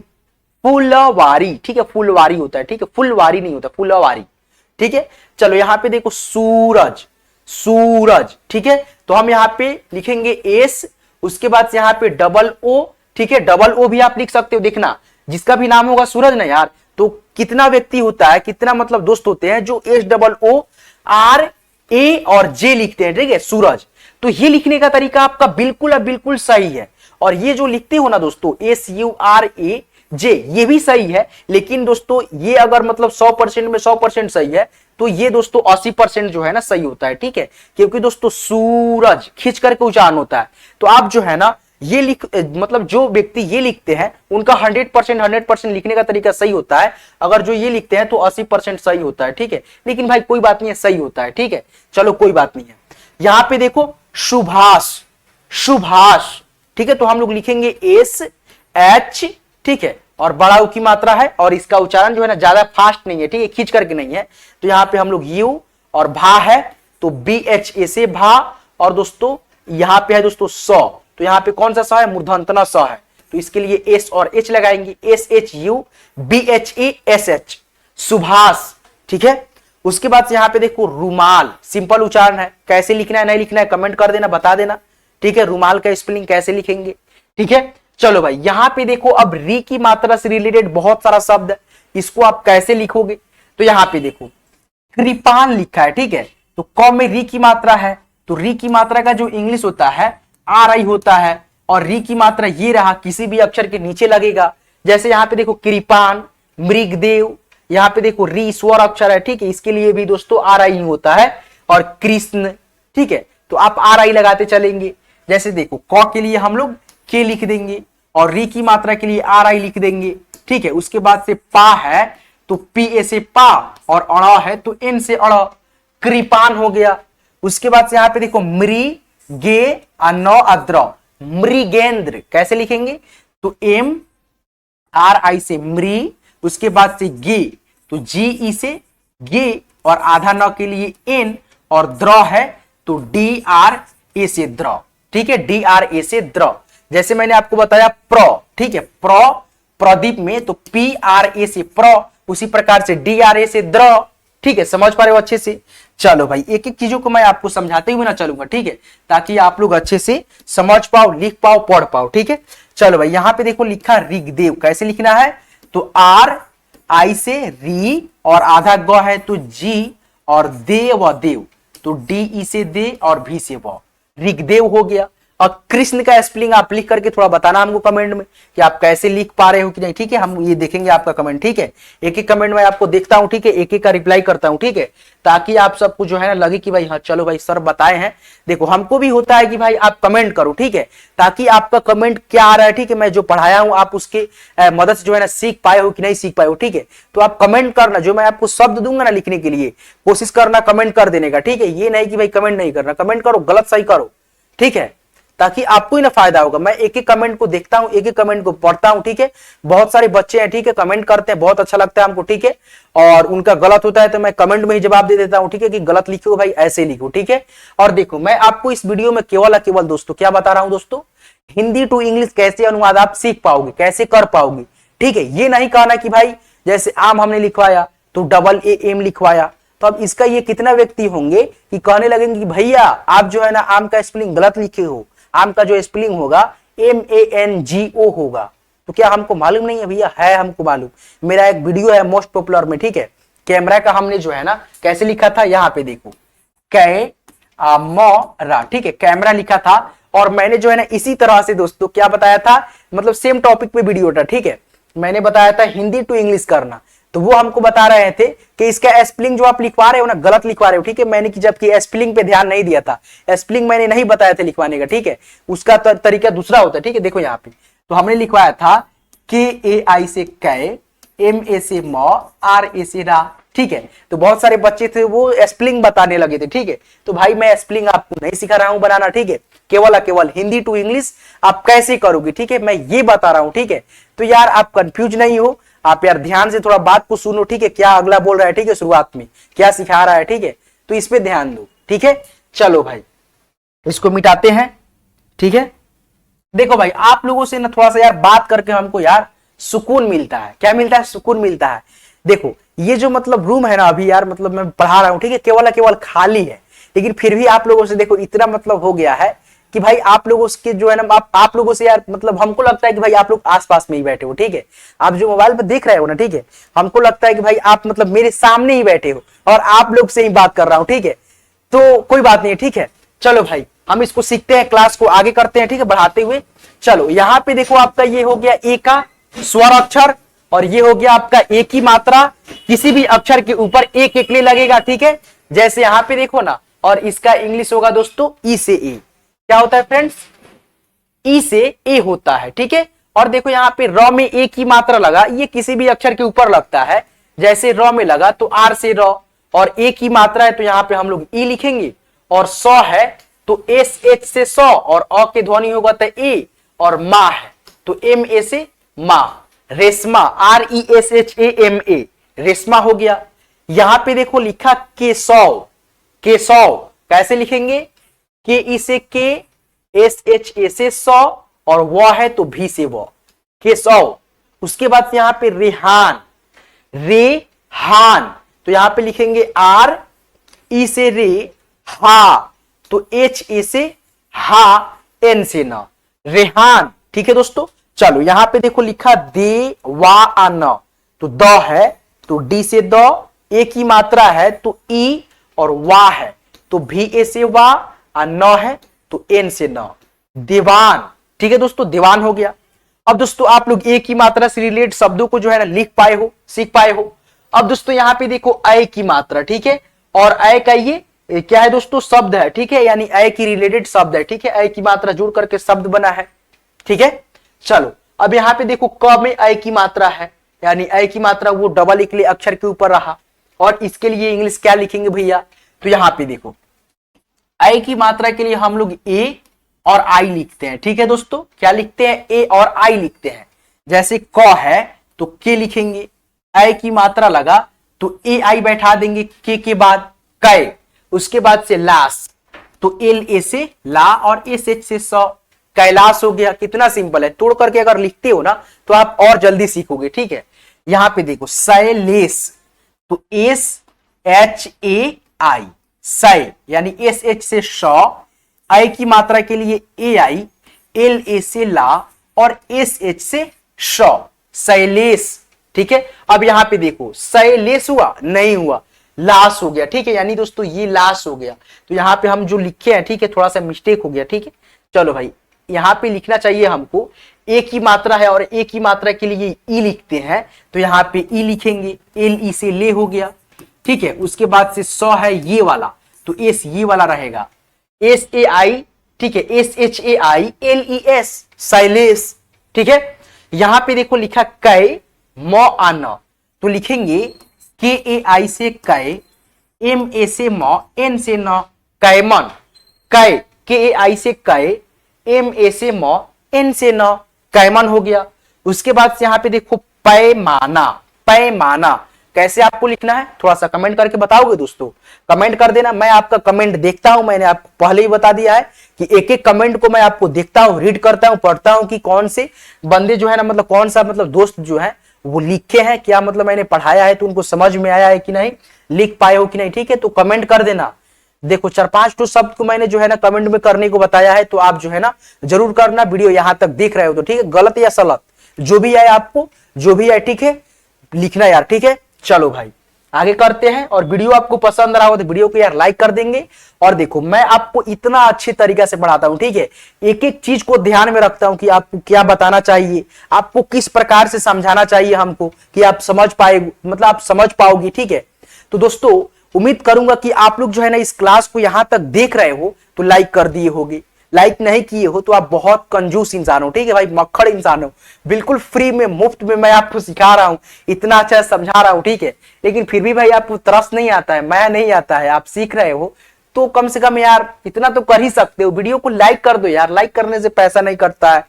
फुलवारी, ठीक है, फुलवारी होता है, ठीक है, फुलवारी नहीं होता, फुलवारी, ठीक है। चलो यहां पे देखो सूरज, सूरज, ठीक है, तो हम यहां पे लिखेंगे एस, उसके बाद से यहां पे डबल ओ, ठीक है, डबल ओ भी आप लिख सकते हो, देखना जिसका भी नाम होगा सूरज ना यार, तो कितना व्यक्ति होता है, कितना मतलब दोस्त होते हैं जो S double O R A और जे लिखते हैं, ठीक है, सूरज। तो ये लिखने का तरीका आपका बिल्कुल बिल्कुल सही है, और ये जो लिखते हो ना दोस्तों एस यू आर ए जे, ये भी सही है, लेकिन दोस्तों ये अगर मतलब 100% में 100% सही है तो ये दोस्तों 80% जो है ना सही होता है, ठीक है, क्योंकि दोस्तों सूरज खींच करके उच्चारण होता है। तो आप जो है ना ये लिख मतलब जो व्यक्ति ये लिखते हैं उनका 100% लिखने का तरीका सही होता है, अगर जो ये लिखते हैं तो 80% सही होता है, ठीक है, लेकिन भाई कोई बात नहीं है, सही होता है, ठीक है। चलो कोई बात नहीं है। यहां पे देखो सुभाष, सुभाष, ठीक है, तो हम लोग लिखेंगे एस एच, ठीक है, और बड़ा ऊ की मात्रा है और इसका उच्चारण जो है ना ज्यादा फास्ट नहीं है, ठीक है, खींच करके नहीं है। तो यहाँ पे हम लोग यू और भा है तो BHA से भा। और दोस्तों यहाँ पे है दोस्तों स, तो यहाँ पे कौन सा स है, मूर्धन्तना स है, तो इसके लिए एस और एच लगाएंगे, SHUBHESH सुभाष, ठीक है। उसके बाद से यहाँ पे देखो रुमाल, सिंपल उच्चारण है, कैसे लिखना है नहीं लिखना है कमेंट कर देना, बता देना, ठीक है। रुमाल का स्पेलिंग कैसे लिखेंगे, ठीक है। चलो भाई यहाँ पे देखो अब री की मात्रा से रिलेटेड बहुत सारा शब्द है, इसको आप कैसे लिखोगे, तो यहाँ पे देखो कृपान लिखा है, ठीक है। तो क में री की मात्रा है, तो री की मात्रा का जो इंग्लिश होता है RI होता है, और री की मात्रा ये रहा किसी भी अक्षर के नीचे लगेगा। जैसे यहाँ पे देखो कृपान, मृगदेव, यहाँ पे देखो री स्वर अक्षर है, ठीक है, इसके लिए भी दोस्तों RI होता है, और कृष्ण, ठीक है, तो आप RI लगाते चलेंगे। जैसे देखो क के लिए हम लोग के लिख देंगे और री की मात्रा के लिए RI लिख देंगे, ठीक है। उसके बाद से पा है तो PA से पा, और अड़ा है तो N से अड़, कृपान हो गया। उसके बाद से यहाँ पे देखो मृगे अनौ अद्र, मृगेंद्र कैसे लिखेंगे, तो MRI से मृ, उसके बाद से गे तो GE से गे, और आधा नौ के लिए N, और द्र है तो DRA से द्र, ठीक है, DRA से द्र। जैसे मैंने आपको बताया प्र, ठीक है, प्रदीप में तो PRA से प्र, उसी प्रकार से DRA से द्र, ठीक है, समझ पा रहे हो अच्छे से। चलो भाई एक एक चीजों को मैं आपको समझाते हुए ना चलूंगा, ठीक है, ताकि आप लोग अच्छे से समझ पाओ, लिख पाओ, पढ़ पाओ, ठीक है। चलो भाई यहाँ पे देखो लिखा ऋग्देव, कैसे लिखना है, तो RI से री, और आधा ग है तो G, और देव तो DE से दे, और V से व, ऋग्देव हो गया। और कृष्ण का स्पेलिंग आप लिख करके थोड़ा बताना हमको कमेंट में कि आप कैसे लिख पा रहे हो कि नहीं, ठीक है, हम ये देखेंगे आपका कमेंट, ठीक है। एक एक कमेंट में आपको देखता हूं, ठीक है, एक एक का रिप्लाई करता हूं, ठीक है, ताकि आप सबको जो है ना लगे कि भाई हाँ चलो भाई सर बताए हैं। देखो हमको भी होता है कि भाई आप कमेंट करो, ठीक है, ताकि आपका कमेंट क्या आ रहा है, ठीक है, मैं जो पढ़ाया हूं आप उसके मदद से जो है ना सीख पाए हो कि नहीं सीख पाए हो, ठीक है। तो आप कमेंट करना, जो मैं आपको शब्द दूंगा ना लिखने के लिए कोशिश करना कमेंट कर देने का, ठीक है, ये नहीं कि भाई कमेंट नहीं करना, कमेंट करो, गलत सही करो, ठीक है, ताकि आपको ही ना फायदा होगा। मैं एक एक कमेंट को देखता हूं, एक एक कमेंट को पढ़ता हूं, ठीक है। बहुत सारे बच्चे हैं, ठीक है, कमेंट करते हैं, बहुत अच्छा लगता है हमको, ठीक है, और उनका गलत होता है तो मैं कमेंट में ही जवाब दे देता हूं, ठीक है, कि गलत लिखो भाई ऐसे लिखो, ठीक है। और देखो मैं आपको इस वीडियो में केवल दोस्तों क्या बता रहा हूं दोस्तों, हिंदी टू इंग्लिश कैसे अनुवाद आप सीख पाओगे, कैसे कर पाओगे, ठीक है। ये नहीं कहना कि भाई जैसे आम हमने लिखवाया तो AA लिखवाया, तो अब इसका ये कितना व्यक्ति होंगे कि कहने लगेंगे कि भैया आप जो है ना आम का स्पेलिंग गलत लिखे हो, आम का जो स्पेलिंग होगा MANGO होगा। तो क्या हमको मालूम नहीं है भैया, है हमको मालूम। मेरा एक वीडियो है मोस्ट पॉपुलर में, ठीक है, कैमरा का हमने जो है ना कैसे लिखा था, यहाँ पे देखो कैमरा, ठीक है, कैमरा लिखा था। और मैंने जो है ना इसी तरह से दोस्तों क्या बताया था, मतलब सेम टॉपिक पे वीडियो था, ठीक है, मैंने बताया था हिंदी टू इंग्लिश करना, तो वो हमको बता रहे थे कि इसका स्पेलिंग जो आप लिखवा रहे हो ना गलत लिखवा रहे हो, ठीक है। मैंने कि जबकि स्पेलिंग पे ध्यान नहीं दिया था, स्पेलिंग मैंने नहीं बताया था लिखवाने का, ठीक है, उसका तरीका दूसरा होता है, ठीक है। देखो यहाँ पे तो हमने लिखवाया था KAI से कै, MA से म, RA से रा, ठीक है। तो बहुत सारे बच्चे थे वो स्पेलिंग बताने लगे थे, ठीक है। तो भाई मैं स्पेलिंग आपको नहीं सिखा रहा हूं बनाना, ठीक है, केवल हिंदी टू इंग्लिश आप कैसे करोगे, ठीक है, मैं ये बता रहा हूं, ठीक है। तो यार आप कंफ्यूज नहीं हो, आप यार ध्यान से थोड़ा बात को सुनो, ठीक है, क्या अगला बोल रहा है, ठीक है, शुरुआत में क्या सिखा रहा है, ठीक है, तो इस पे ध्यान दो, ठीक है। चलो भाई इसको मिटाते हैं, ठीक है। देखो भाई आप लोगों से ना थोड़ा सा यार बात करके हमको यार सुकून मिलता है, क्या मिलता है, सुकून मिलता है। देखो ये जो मतलब रूम है ना अभी यार मतलब मैं पढ़ा रहा हूं, ठीक है, केवल खाली है, लेकिन फिर भी आप लोगों से देखो इतना मतलब हो गया है कि भाई आप लोगों के जो है ना आप लोगों से यार मतलब हमको लगता है कि भाई आप लोग आसपास में ही बैठे हो, ठीक है, आप जो मोबाइल पर देख रहे हो ना, ठीक है, हमको लगता है कि भाई आप मतलब मेरे सामने ही बैठे हो और आप लोग से ही बात कर रहा हूं, ठीक है। तो कोई बात नहीं, ठीक है। चलो भाई हम इसको सीखते हैं, क्लास को आगे करते हैं, ठीक है, बढ़ाते हुए। चलो यहाँ पे देखो आपका ये हो गया ए का स्वर अक्षर, और ये हो गया आपका ए की मात्रा, किसी भी अक्षर के ऊपर एक एकले लगेगा, ठीक है। जैसे यहाँ पे देखो ना, और इसका इंग्लिश होगा दोस्तों ई से ए, क्या होता है फ्रेंड्स, ई से ए होता है, ठीक है। और देखो यहाँ पे र में ए की मात्रा लगा, ये किसी भी अक्षर के ऊपर लगता है, जैसे र में लगा तो आर से र, और ए की मात्रा है तो यहाँ पे हम लोग ई लिखेंगे, और सौ है तो एस एच से सौ, और अ के ध्वनि होगा तो ए, और माँ है तो एम ए से माँ। रेशमा, RESHAMA, रेशमा हो गया। यहां पे देखो लिखा केशव, केशव कैसे लिखेंगे, के ई से के, SHA से सौ, और व है तो भी से व, केशव। उसके बाद यहां पे रेहान, रेहान, तो यहां पे लिखेंगे R ई से रे, हा, तो HA से हा, N से ना, रेहान। ठीक है दोस्तों, चलो यहां पे देखो लिखा दे वा आन, तो द है तो डी से द, ए की मात्रा है तो ई, और वा है तो भी ए से वा, और न है तो एन से न, दीवान। ठीक है दोस्तों, दीवान हो गया। अब दोस्तों आप लोग ए की मात्रा से रिलेटेड शब्दों को जो है ना लिख पाए हो, सीख पाए हो। अब दोस्तों यहां पे देखो अय की मात्रा, ठीक है, और अय का ये क्या है दोस्तों, शब्द है, ठीक है, यानी अय की रिलेटेड शब्द है, ठीक है, अय की मात्रा जुड़ करके शब्द बना है। ठीक है, चलो अब यहां पे देखो क में अय की मात्रा है, यानी अय की मात्रा वो डबल इकले अक्षर के ऊपर रहा, और इसके लिए इंग्लिश क्या लिखेंगे भैया, तो यहां पे देखो अय की मात्रा के लिए हम लोग ए और आई लिखते हैं। ठीक है दोस्तों, क्या लिखते हैं, ए और आई लिखते हैं। जैसे क है तो के लिखेंगे, अय की मात्रा लगा तो ए आई बैठा देंगे के बाद, कै, उसके बाद से लाश, तो एल ए से ला और एस एच से सौ, कैलाश हो गया। कितना सिंपल है, तोड़ करके अगर लिखते हो ना तो आप और जल्दी सीखोगे। ठीक है, यहां पे देखो शैलेश, तो SHAI, सै, यानी SH से शौ, आई की मात्रा के लिए ए आई, एल ए से ला और SH से शौ, शैलेश। ठीक है, अब यहां पे देखो शैलेश हुआ नहीं हुआ, लाश हो गया। ठीक है, यानी दोस्तों ये लाश हो गया, तो यहां पे हम जो लिखे हैं, ठीक है, थोड़ा सा मिस्टेक हो गया। ठीक है, चलो भाई यहां पे लिखना चाहिए हमको, ए की मात्रा है और ए की मात्रा के लिए ई लिखते हैं, तो यहां पे ई लिखेंगे, एल ई से ले हो गया। ठीक है, उसके बाद से सौ है ये वाला, तो एस ये वाला रहेगा, SAI, ठीक है, SHAILES, शैलेश। ठीक है, यहां पे देखो लिखा कै म आना, तो लिखेंगे KAI से कै, MA से म, N से न, कैमन, कै, KAI से कै, MA से म, N से न, कैमन हो गया। उसके बाद से यहां पे देखो पैमाना, पैमाना कैसे आपको लिखना है, थोड़ा सा कमेंट करके बताओगे दोस्तों, कमेंट कर देना, मैं आपका कमेंट देखता हूं। मैंने आपको पहले ही बता दिया है कि एक एक कमेंट को मैं आपको देखता हूं, रीड करता हूं, पढ़ता हूं कि कौन से बंदे जो है ना, मतलब कौन सा मतलब दोस्त जो है वो लिखे हैं, क्या मतलब मैंने पढ़ाया है तो उनको समझ में आया है कि नहीं, लिख पाए हो कि नहीं। ठीक है, तो कमेंट कर देना। देखो 4-5 तो शब्द को मैंने जो है ना कमेंट में करने को बताया है, तो आप जो है ना जरूर करना। वीडियो यहां तक देख रहे हो तो ठीक है, गलत या सलत जो भी आए आपको, जो भी आए, ठीक है, लिखना यार। ठीक है, चलो भाई आगे करते हैं। और वीडियो आपको पसंद रहा हो तो वीडियो को यार लाइक कर देंगे। और देखो मैं आपको इतना अच्छे तरीके से पढ़ाता हूं, ठीक है, एक एक चीज को ध्यान में रखता हूं कि आपको क्या बताना चाहिए, आपको किस प्रकार से समझाना चाहिए हमको, कि आप समझ पाए, मतलब आप समझ पाओगे। ठीक है, तो दोस्तों उम्मीद करूंगा कि आप लोग जो है ना इस क्लास को यहां तक देख रहे हो तो लाइक कर दिए होगे, लाइक नहीं किए हो तो आप बहुत कंजूस इंसान हो। ठीक है भाई, मक्खड़ इंसान हो, बिल्कुल फ्री में मुफ्त में मैं आपको सिखा रहा हूं, इतना अच्छा समझा रहा हूं। ठीक है, लेकिन फिर भी भाई आपको तरस नहीं आता है, माया नहीं आता है, आप सीख रहे हो तो कम से कम यार इतना तो कर ही सकते हो, वीडियो को लाइक कर दो यार। लाइक करने से पैसा नहीं कटता है,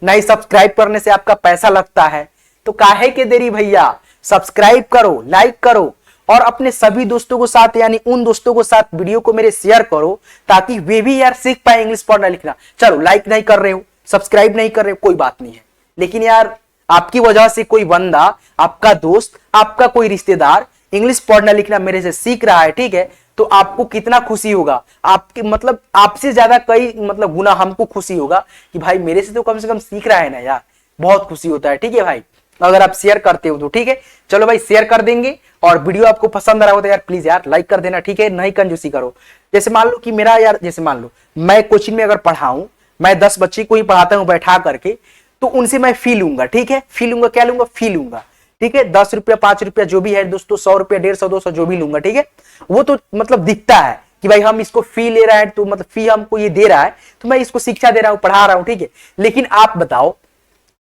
नहीं सब्सक्राइब करने से आपका पैसा लगता है, तो काहे के देरी भैया, सब्सक्राइब करो, लाइक करो, और अपने सभी दोस्तों को साथ, यानी उन दोस्तों को साथ वीडियो को मेरे शेयर करो, ताकि वे भी यार सीख पाए इंग्लिश पढ़ना लिखना। चलो लाइक नहीं कर रहे हो, सब्सक्राइब नहीं कर रहे हो, कोई बात नहीं है, लेकिन यार आपकी वजह से कोई बंदा, आपका दोस्त, आपका कोई रिश्तेदार इंग्लिश पढ़ना लिखना मेरे से सीख रहा है, ठीक है, तो आपको कितना खुशी होगा, आपके मतलब आपसे ज्यादा कई मतलब गुना हमको खुशी होगा कि भाई मेरे से तो कम से कम सीख रहा है ना यार, बहुत खुशी होता है। ठीक है भाई, अगर आप शेयर करते हो तो ठीक है। चलो भाई शेयर कर देंगे, और वीडियो आपको पसंद आ रहा हो तो यार प्लीज यार लाइक कर देना। ठीक है, नहीं कंजूसी करो। जैसे मान लो कि मेरा यार, जैसे मान लो मैं कोचिंग में अगर पढ़ाऊं, मैं 10 बच्चे को ही पढ़ाता हूं बैठा करके, तो उनसे मैं फी लूंगा। ठीक है, फी लूंगा, क्या लूंगा, फी लूंगा। ठीक है, 10 रुपया 5 रुपया जो भी है दोस्तों, 100 रुपया 150 200 जो भी लूंगा। ठीक है, वो तो मतलब दिखता है कि भाई हम इसको फी ले रहा है, तो मतलब फी हमको ये दे रहा है, तो मैं इसको शिक्षा दे रहा हूं, पढ़ा रहा हूं। ठीक है, लेकिन आप बताओ,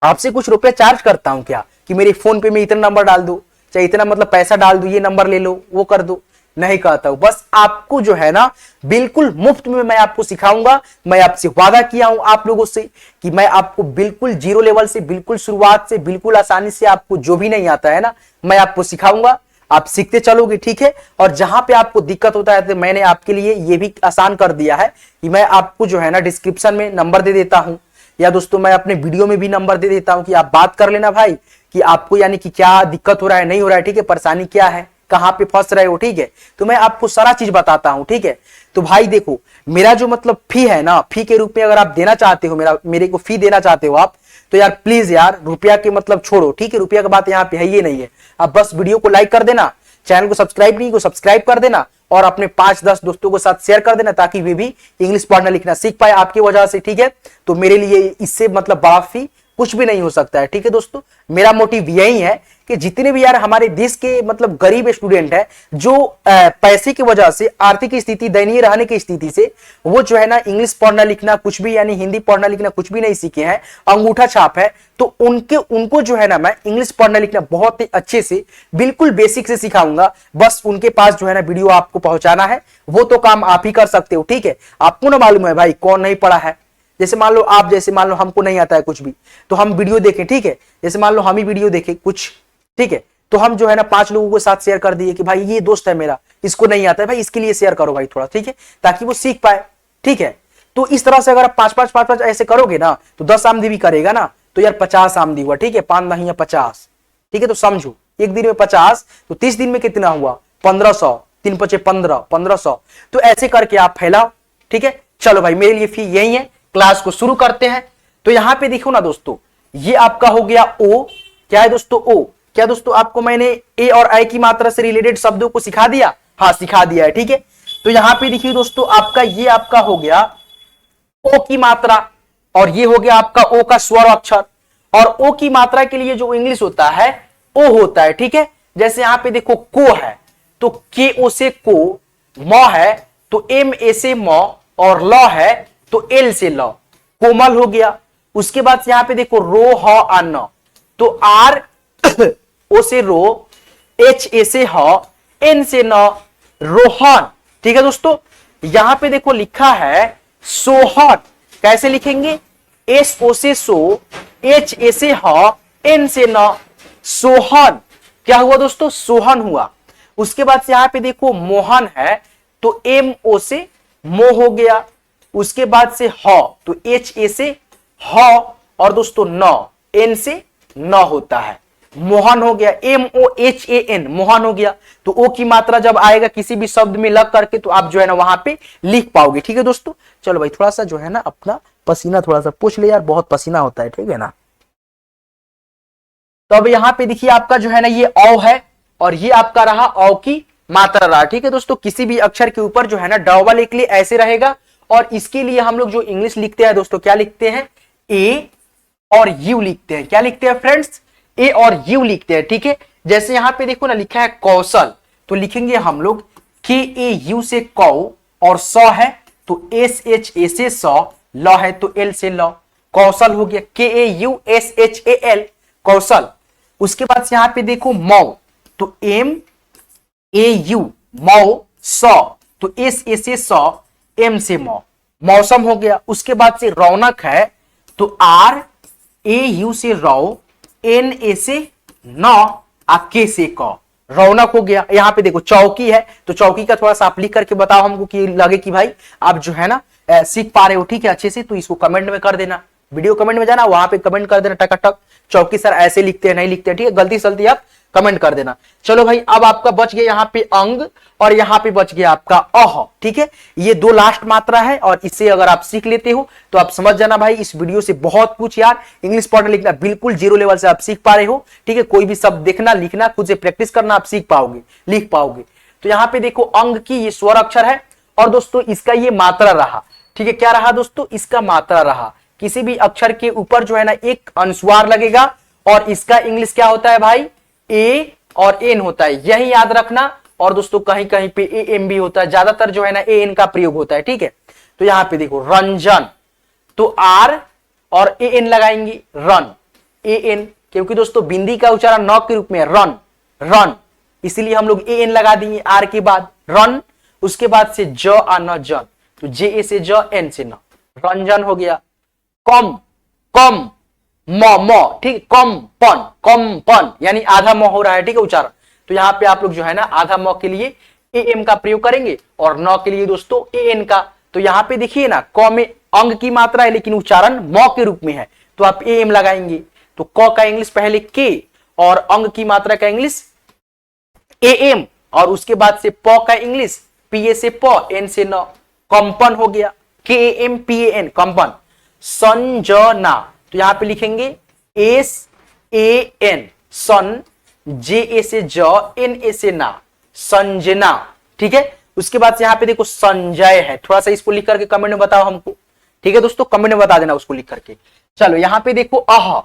आपसे कुछ रुपया चार्ज करता हूं क्या, कि मेरे फोन पे में इतना नंबर डाल दो, चाहे इतना मतलब पैसा डाल दो, ये नंबर ले लो, वो कर दो, नहीं कहता हूं, बस आपको जो है ना बिल्कुल मुफ्त में मैं आपको सिखाऊंगा। मैं आपसे वादा किया हूं आप लोगों से कि मैं आपको बिल्कुल जीरो लेवल से, बिल्कुल शुरुआत से, बिल्कुल आसानी से आपको जो भी नहीं आता है ना मैं आपको सिखाऊंगा, आप सीखते चलोगे, ठीक है। और जहां पे आपको दिक्कत होता है तो मैंने आपके लिए ये भी आसान कर दिया है कि मैं आपको जो है ना डिस्क्रिप्शन में नंबर दे देता हूं, या दोस्तों मैं अपने वीडियो में भी नंबर दे देता हूं कि आप बात कर लेना भाई कि आपको यानी कि क्या दिक्कत हो रहा है, नहीं हो रहा है, ठीक है, परेशानी क्या है, कहां पे फंस रहे हो, ठीक है। तो मैं आपको सारा चीज बताता हूं, ठीक है। तो भाई देखो, मेरा जो मतलब फी है ना, फी के रूप में अगर आप देना चाहते हो, मेरे को फी देना चाहते हो आप, तो यार प्लीज यार रुपया के मतलब छोड़ो, ठीक है, रुपया की बात यहाँ पे है ही नहीं है। आप बस वीडियो को लाइक कर देना, चैनल को सब्सक्राइब नहीं को सब्सक्राइब कर देना, और अपने 5-10 दोस्तों के साथ शेयर कर देना, ताकि वे भी इंग्लिश पढ़ना लिखना सीख पाए आपकी वजह से, ठीक है। तो मेरे लिए इससे मतलब बड़ा फी कुछ भी नहीं हो सकता है, ठीक है दोस्तों। मेरा मोटिव यही है कि जितने भी यार हमारे देश के मतलब गरीब स्टूडेंट है, जो पैसे की वजह से, आर्थिक स्थिति, दयनीय रहने की स्थिति से वो जो है ना इंग्लिश पढ़ना लिखना कुछ भी, यानी हिंदी पढ़ना लिखना कुछ भी नहीं सीखे हैं, अंगूठा छाप है, तो उनको जो है ना मैं इंग्लिश पढ़ना लिखना बहुत ही अच्छे से, बिल्कुल बेसिक से सिखाऊंगा। बस उनके पास जो है ना वीडियो आपको पहुंचाना है, वो तो काम आप ही कर सकते हो, ठीक है। आपको ना मालूम है भाई कौन नहीं पढ़ा है, जैसे मान लो आप, जैसे मान लो हमको नहीं आता है कुछ भी, तो हम वीडियो देखें, ठीक है, जैसे मान लो हम ही वीडियो देखें कुछ, ठीक है, तो हम जो है ना 5 लोगों के साथ शेयर कर दिए कि भाई ये दोस्त है मेरा, इसको नहीं आता है भाई, इसके लिए शेयर करो भाई थोड़ा, ठीक है, ताकि वो सीख पाए, ठीक है। तो इस तरह से अगर आप 5-5 ऐसे करोगे ना, तो 10 आमदी भी करेगा ना, तो यार 50 आमदी हुआ, ठीक है, 5 नहीं है 50, ठीक है। तो समझो एक दिन में 50, तो 30 दिन में कितना हुआ, 1500, 3 पचे 15, 1500। तो ऐसे करके आप फैलाओ, ठीक है। चलो भाई, मेरे लिए फी यही है, क्लास को शुरू करते हैं। तो यहां पे देखो ना दोस्तों, ये आपका हो गया ओ, क्या है दोस्तों, ओ। क्या दोस्तों आपको मैंने ए और आई की मात्रा से रिलेटेड शब्दों को सिखा दिया, हाँ सिखा दिया है, ठीक है। तो यहां पे देखिए दोस्तों, आपका ये आपका हो गया ओ की मात्रा, और ये हो गया आपका ओ का स्वर अक्षर। और ओ की मात्रा के लिए जो इंग्लिश होता है ओ होता है, ठीक है। जैसे यहां पे देखो को है, तो के ओ से को, म है तो एम ए से म, और ल है तो एल से ल, कोमल हो गया। उसके बाद यहां पे देखो रो ह अन, तो आर ओ से रो, एच ए से ह, एन से न, रोहन, ठीक है दोस्तों। यहां पे देखो लिखा है सोहन, कैसे लिखेंगे, एस ओ से सो, एच ए से ह, एन से न, सोहन। क्या हुआ दोस्तों, सोहन हुआ। उसके बाद यहां पे देखो मोहन है, तो एम ओ से मो हो गया। उसके बाद से ह, तो एच ए से ह, और दोस्तों न, एन से न होता है, मोहन हो गया, M O H A N, Mohan हो गया। तो ओ की मात्रा जब आएगा किसी भी शब्द में लग करके, तो आप जो है ना वहां पे लिख पाओगे, ठीक है दोस्तों। चलो भाई, थोड़ा सा जो है ना अपना पसीना थोड़ा सा पूछ ले यार, बहुत पसीना होता है, ठीक है ना। तो अब यहां पे देखिए आपका जो है ना ये औ है, और ये आपका रहा औ की मात्रा रहा, ठीक है दोस्तों। किसी भी अक्षर के ऊपर जो है ना डबल एक लिए ऐसे रहेगा, और इसके लिए हम लोग जो इंग्लिश लिखते हैं दोस्तों, क्या लिखते हैं, ए और यू लिखते हैं। क्या लिखते हैं फ्रेंड्स, ए और यू लिखते हैं, ठीक है। जैसे यहां पे देखो ना लिखा है कौशल, तो लिखेंगे हम लोग के ए यू से कौ, और स है तो एस एच ए से स, ल है तो एल से ल, कौशल हो गया, K A U S H A L, Kaushal. उसके बाद यहां पे देखो मौ, तो एम ए यू, मौ, स तो एस ए से स, एम से मौ, मौसम हो गया। उसके बाद से रौनक है, तो आर ए यू से रौ, एन ए से न, आ के से क, रौनक हो गया। यहां पे देखो चौकी है, तो चौकी का थोड़ा सा आप लिख करके बताओ हमको कि लगे कि भाई आप जो है ना सीख पा रहे हो, ठीक है, अच्छे से। तो इसको कमेंट में कर देना, वीडियो कमेंट में जाना, वहां पे कमेंट कर देना टकाटक, चौकी सर ऐसे लिखते हैं नहीं लिखते हैं, ठीक है, गलती सलती आप कमेंट कर देना। चलो भाई, अब आपका बच गया यहाँ पे अंग, और यहाँ पे बच गया आपका अह, ठीक है। ये 2 लास्ट मात्रा है, और इसे अगर आप सीख लेते हो तो आप समझ जाना भाई इस वीडियो से बहुत कुछ यार इंग्लिश पढ़ना लिखना बिल्कुल जीरो लेवल से आप सीख पा रहे हो, ठीक है। कोई भी शब्द देखना लिखना खुद से प्रैक्टिस करना, आप सीख पाओगे, लिख पाओगे। तो यहाँ पे देखो अंग की ये स्वर अक्षर है, और दोस्तों इसका ये मात्रा रहा, ठीक है। क्या रहा दोस्तों, इसका मात्रा रहा। किसी भी अक्षर के ऊपर जो है ना एक अनुस्वार लगेगा, और इसका इंग्लिश क्या होता है भाई, ए और एन होता है, यही याद रखना। और दोस्तों कहीं कहीं पे ए एम भी होता है, ज्यादातर जो है ना ए एन का प्रयोग होता है, ठीक है। तो यहां पे देखो रंजन, तो आर और ए एन लगाएंगे, रन, ए एन, क्योंकि दोस्तों बिंदी का उच्चारण न के रूप में रन, रन, इसीलिए हम लोग ए एन लगा देंगे आर के बाद। रन, उसके बाद से ज आ न जन, तो जे ए से ज, एन से न, रंजन हो गया। कम, कम म, ठीक, कम पन, कम पन यानी आधा म हो रहा है, ठीक है उच्चारण। तो यहाँ पे आप लोग जो है ना आधा म के लिए ए एम का प्रयोग करेंगे और न के लिए दोस्तों ए एन का। तो यहाँ पे देखिए ना, क में अंग की मात्रा है लेकिन उच्चारण म के रूप में है, तो आप ए एम लगाएंगे। तो क का इंग्लिश पहले के और अंग की मात्रा का इंग्लिश ए एम, और उसके बाद से प का इंग्लिश पीए से प, एन से न, कंपन हो गया। के एम पी ए एन, कंपन। संजना, तो यहां पे लिखेंगे एस ए एन, सन, जे ए से ज, एन ए से ना, संजना, ठीक है। उसके बाद से यहां पे देखो संजय है, थोड़ा सा इसको लिख करके कमेंट में बताओ हमको, ठीक है दोस्तों, कमेंट में बता देना उसको लिख करके। चलो यहां पे देखो अह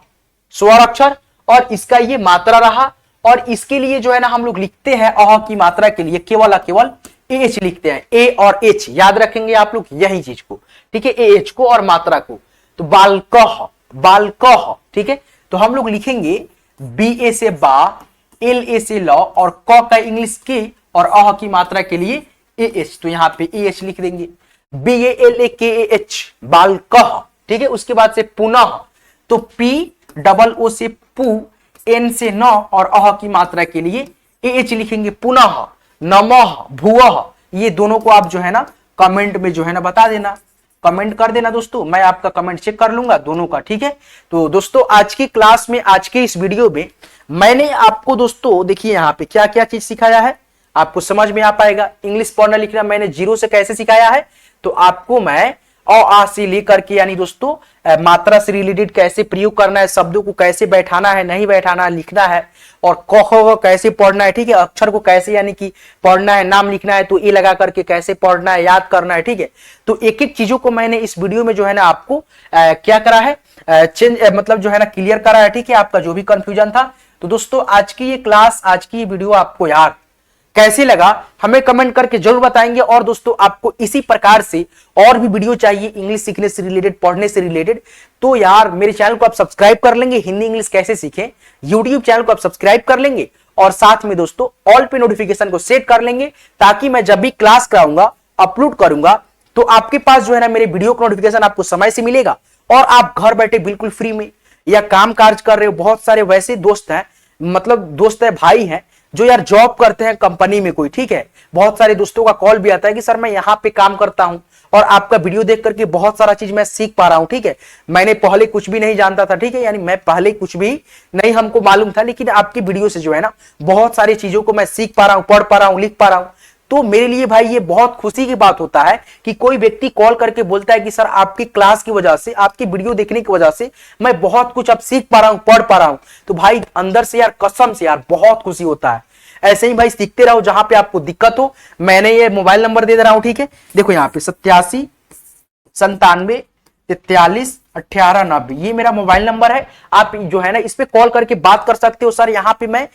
स्वर अक्षर और इसका ये मात्रा रहा, और इसके लिए जो है ना हम लोग लिखते हैं अह की मात्रा के लिए केवल केवल एच लिखते हैं, ए और एच याद रखेंगे आप लोग यही चीज को, ठीक है, ए एच को और मात्रा को। तो बालकह, बालकह, ठीक है। तो हम लोग लिखेंगे बी ए से बा, एल ए से ल, और क का इंग्लिश के और अह की मात्रा के लिए ए एच, तो यहां पे ए एच लिख देंगे, बी ए एल ए के ए एच, बालकह, ठीक है। उसके बाद से पुनः, तो पी डबल ओ से पू, एन से न और अह की मात्रा के लिए ए एच लिखेंगे, पुनः, नमः, भुवः, ये दोनों को आप जो है ना कमेंट में जो है ना बता देना, कमेंट कर देना दोस्तों, मैं आपका कमेंट चेक कर लूंगा दोनों का, ठीक है। तो दोस्तों आज की क्लास में, आज के इस वीडियो में मैंने आपको दोस्तों देखिए यहाँ पे क्या क्या चीज सिखाया है, आपको समझ में आ पाएगा। इंग्लिश पढ़ना लिखना मैंने जीरो से कैसे सिखाया है, तो आपको मैं अ आ से लेकर के यानी दोस्तों मात्रा से रिलेटेड कैसे प्रयोग करना है, शब्दों को कैसे बैठाना है, नहीं बैठाना है, लिखना है, और क ख कैसे पढ़ना है, ठीक है, अक्षर को कैसे यानी कि पढ़ना है, नाम लिखना है तो ए लगा करके कैसे पढ़ना है, याद करना है, ठीक है। तो एक एक चीजों को मैंने इस वीडियो में जो है ना आपको क्या करा है, चेंज मतलब जो है ना क्लियर करा है, ठीक है, आपका जो भी कंफ्यूजन था। तो दोस्तों आज की ये क्लास, आज की ये वीडियो आपको यार कैसे लगा हमें कमेंट करके जरूर बताएंगे। और दोस्तों आपको इसी प्रकार से और भी वीडियो चाहिए इंग्लिश सीखने से रिलेटेड, पढ़ने से रिलेटेड, तो यार मेरे चैनल को आप सब्सक्राइब कर लेंगे, हिंदी इंग्लिश कैसे सीखें यूट्यूब चैनल को आप सब्सक्राइब कर लेंगे, और साथ में दोस्तों ऑल पे नोटिफिकेशन को सेट कर लेंगे, ताकि मैं जब भी क्लास कराऊंगा, अपलोड करूंगा, तो आपके पास जो है ना मेरे वीडियो का नोटिफिकेशन आपको समय से मिलेगा, और आप घर बैठे बिल्कुल फ्री में या काम काज कर रहे हो। बहुत सारे वैसे दोस्त हैं, मतलब दोस्त है, भाई हैं, जो यार जॉब करते हैं कंपनी में कोई, ठीक है, बहुत सारे दोस्तों का कॉल भी आता है कि सर मैं यहाँ पे काम करता हूं और आपका वीडियो देख करके बहुत सारा चीज मैं सीख पा रहा हूं, ठीक है, मैंने पहले कुछ भी नहीं जानता था, ठीक है, यानी मैं पहले कुछ भी नहीं हमको मालूम था, लेकिन आपकी वीडियो से जो है ना बहुत सारी चीजों को मैं सीख पा रहा हूं, पढ़ पा रहा हूं, लिख पा रहा हूं। तो मेरे लिए भाई ये बहुत खुशी की बात होता है कि कोई व्यक्ति कॉल करके बोलता है कि सर आपकी क्लास की वजह से, आपकी वीडियो देखने की वजह से मैं बहुत कुछ अब सीख पा रहा हूं, पढ़ पा रहा हूं। तो भाई अंदर से यार, कसम से यार बहुत खुशी होता है। ऐसे ही भाई सीखते रहो, जहां पे आपको दिक्कत हो मैंने ये मोबाइल नंबर दे रहा हूं, ठीक है, देखो यहाँ पे 87 97 43 18 90, ये मेरा मोबाइल नंबर है। आप जो है ना इस पे कॉल करके बात कर सकते हो, सर यहाँ पे मैं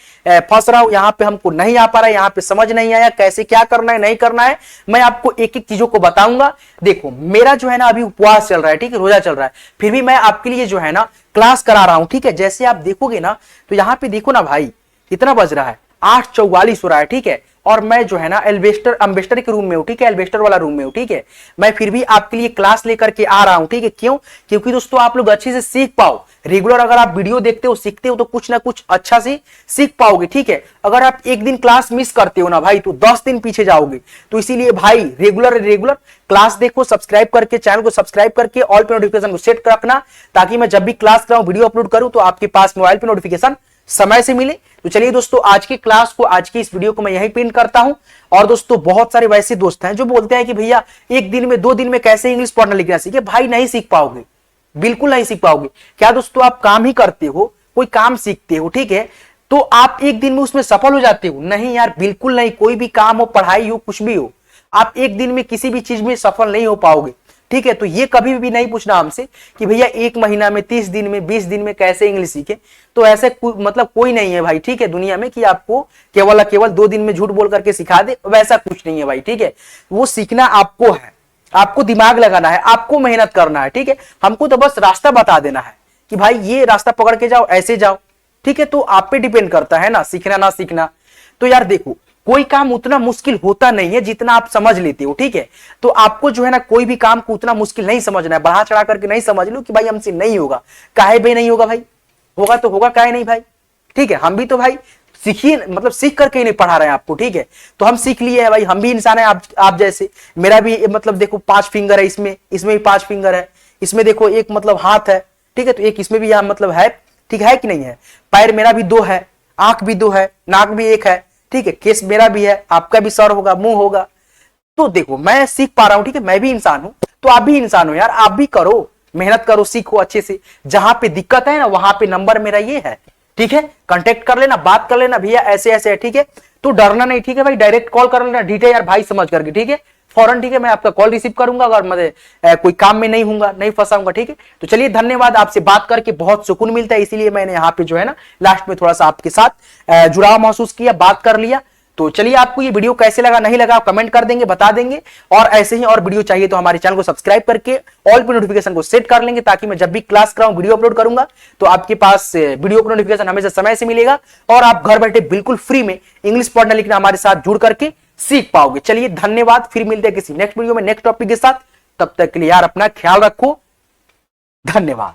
फंस रहा हूं, यहाँ पे हमको नहीं आ पा रहा है, यहाँ पे समझ नहीं आया, कैसे क्या करना है, नहीं करना है, मैं आपको एक एक चीजों को बताऊंगा। देखो मेरा जो है ना अभी उपवास चल रहा है, ठीक है, रोजा चल रहा है, फिर भी मैं आपके लिए जो है ना क्लास करा रहा हूं, ठीक है। जैसे आप देखोगे ना तो यहाँ पे देखो ना भाई कितना बज रहा है, 8:44 हो रहा है, ठीक है, और मैं जो है ना एल्वेस्टर के रूम में हूं, ठीक है, एल्वेस्टर वाला रूम में हूं, ठीक है, मैं फिर भी आपके लिए क्लास लेकर के आ रहा हूं, ठीक है। क्यों? क्योंकि दोस्तों आप लोग अच्छे से सीख पाओ, रेगुलर अगर आप वीडियो देखते हो, सीखते हो, तो कुछ ना कुछ अच्छा से सीख पाओगे, ठीक है। अगर आप एक दिन क्लास मिस करते हो ना भाई, तो 10 दिन पीछे जाओगे। तो इसीलिए भाई रेगुलर क्लास देखो, सब्सक्राइब करके, चैनल को सब्सक्राइब करके ऑल पे नोटिफिकेशन को सेट कर रखना, ताकि मैं जब भी क्लास कराऊं, वीडियो अपलोड करूं, तो आपके पास मोबाइल पे नोटिफिकेशन समय से मिले। तो चलिए दोस्तों आज की क्लास को, आज की इस वीडियो को मैं यहीं पिन करता हूं। और दोस्तों बहुत सारे वैसे दोस्त हैं जो बोलते हैं कि भैया एक दिन में, 2 दिन में कैसे इंग्लिश पढ़ना लिखना सीखे। भाई नहीं सीख पाओगे, बिल्कुल नहीं सीख पाओगे। क्या दोस्तों आप काम ही करते हो, कोई काम सीखते हो, ठीक है, तो आप एक दिन में उसमें सफल हो जाते हो? नहीं यार, बिल्कुल नहीं। कोई भी काम हो, पढ़ाई हो, कुछ भी हो, आप एक दिन में किसी भी चीज में सफल नहीं हो पाओगे, ठीक है। तो ये कभी भी नहीं पूछना हमसे कि भैया 1 महीना में, 30 दिन में, 20 दिन में कैसे इंग्लिश सीखे। तो ऐसे मतलब कोई नहीं है भाई, ठीक है, दुनिया में कि आपको केवल 2 दिन में झूठ बोल करके सिखा दे, वैसा कुछ नहीं है भाई, ठीक है। वो सीखना आपको है, आपको दिमाग लगाना है, आपको मेहनत करना है, ठीक है। हमको तो बस रास्ता बता देना है कि भाई ये रास्ता पकड़ के जाओ, ऐसे जाओ, ठीक है। तो आप पे डिपेंड करता है ना, सीखना ना सीखना। तो यार देखो, कोई काम उतना मुश्किल होता नहीं है जितना आप समझ लेते हो, ठीक है। तो आपको जो है ना कोई भी काम को उतना मुश्किल नहीं समझना है, बढ़ा चढ़ा करके नहीं समझ लो कि भाई हमसे नहीं होगा। काहे भाई नहीं होगा भाई, होगा तो होगा, काहे नहीं भाई, ठीक है। हम भी तो भाई सीखिए, मतलब सीख करके ही नहीं पढ़ा रहे हैं आपको, ठीक है। तो हम सीख लिए हैं भाई, हम भी इंसान है आप जैसे। मेरा भी मतलब देखो 5 फिंगर है, इसमें भी 5 फिंगर है, इसमें देखो एक मतलब हाथ है, ठीक है। तो एक इसमें भी यहाँ मतलब है, ठीक है कि नहीं है। पैर मेरा भी 2 है, आंख भी 2 है, नाक भी 1 है, ठीक है। केस मेरा भी है, आपका भी सर होगा, मुंह होगा। तो देखो मैं सीख पा रहा हूं, ठीक है। मैं भी इंसान हूं, तो आप भी इंसान हो यार, आप भी करो, मेहनत करो, सीखो अच्छे से। जहां पे दिक्कत है ना वहां पे नंबर मेरा ये है, ठीक है। कांटेक्ट कर लेना, बात कर लेना, भैया ऐसे ऐसे है, ठीक है। तो डरना नहीं, ठीक है भाई, डायरेक्ट कॉल कर लेना, डिटेल यार भाई समझ करके, ठीक है, फौरन, ठीक है। मैं आपका कॉल रिसीव करूंगा अगर मैं कोई काम में नहीं हूंगा, नहीं फंसाऊंगा, ठीक है। तो चलिए धन्यवाद, आपसे बात करके बहुत सुकून मिलता है, इसीलिए मैंने यहाँ पे जो है ना लास्ट में थोड़ा सा आपके साथ जुड़ाव महसूस किया, बात कर लिया। तो चलिए आपको ये वीडियो कैसे लगा, नहीं लगा, कमेंट कर देंगे, बता देंगे। और ऐसे ही और वीडियो चाहिए तो हमारे चैनल को सब्सक्राइब करके ऑल पे नोटिफिकेशन को सेट कर लेंगे, ताकि मैं जब भी क्लास कराऊं, वीडियो अपलोड करूंगा तो आपके पास वीडियो का नोटिफिकेशन हमेशा समय से मिलेगा और आप घर बैठे बिल्कुल फ्री में इंग्लिश पढ़ना लिखना हमारे साथ जुड़ करके सीख पाओगे। चलिए धन्यवाद, फिर मिलते हैं किसी नेक्स्ट वीडियो में नेक्स्ट टॉपिक के साथ। तब तक के लिए यार अपना ख्याल रखो, धन्यवाद।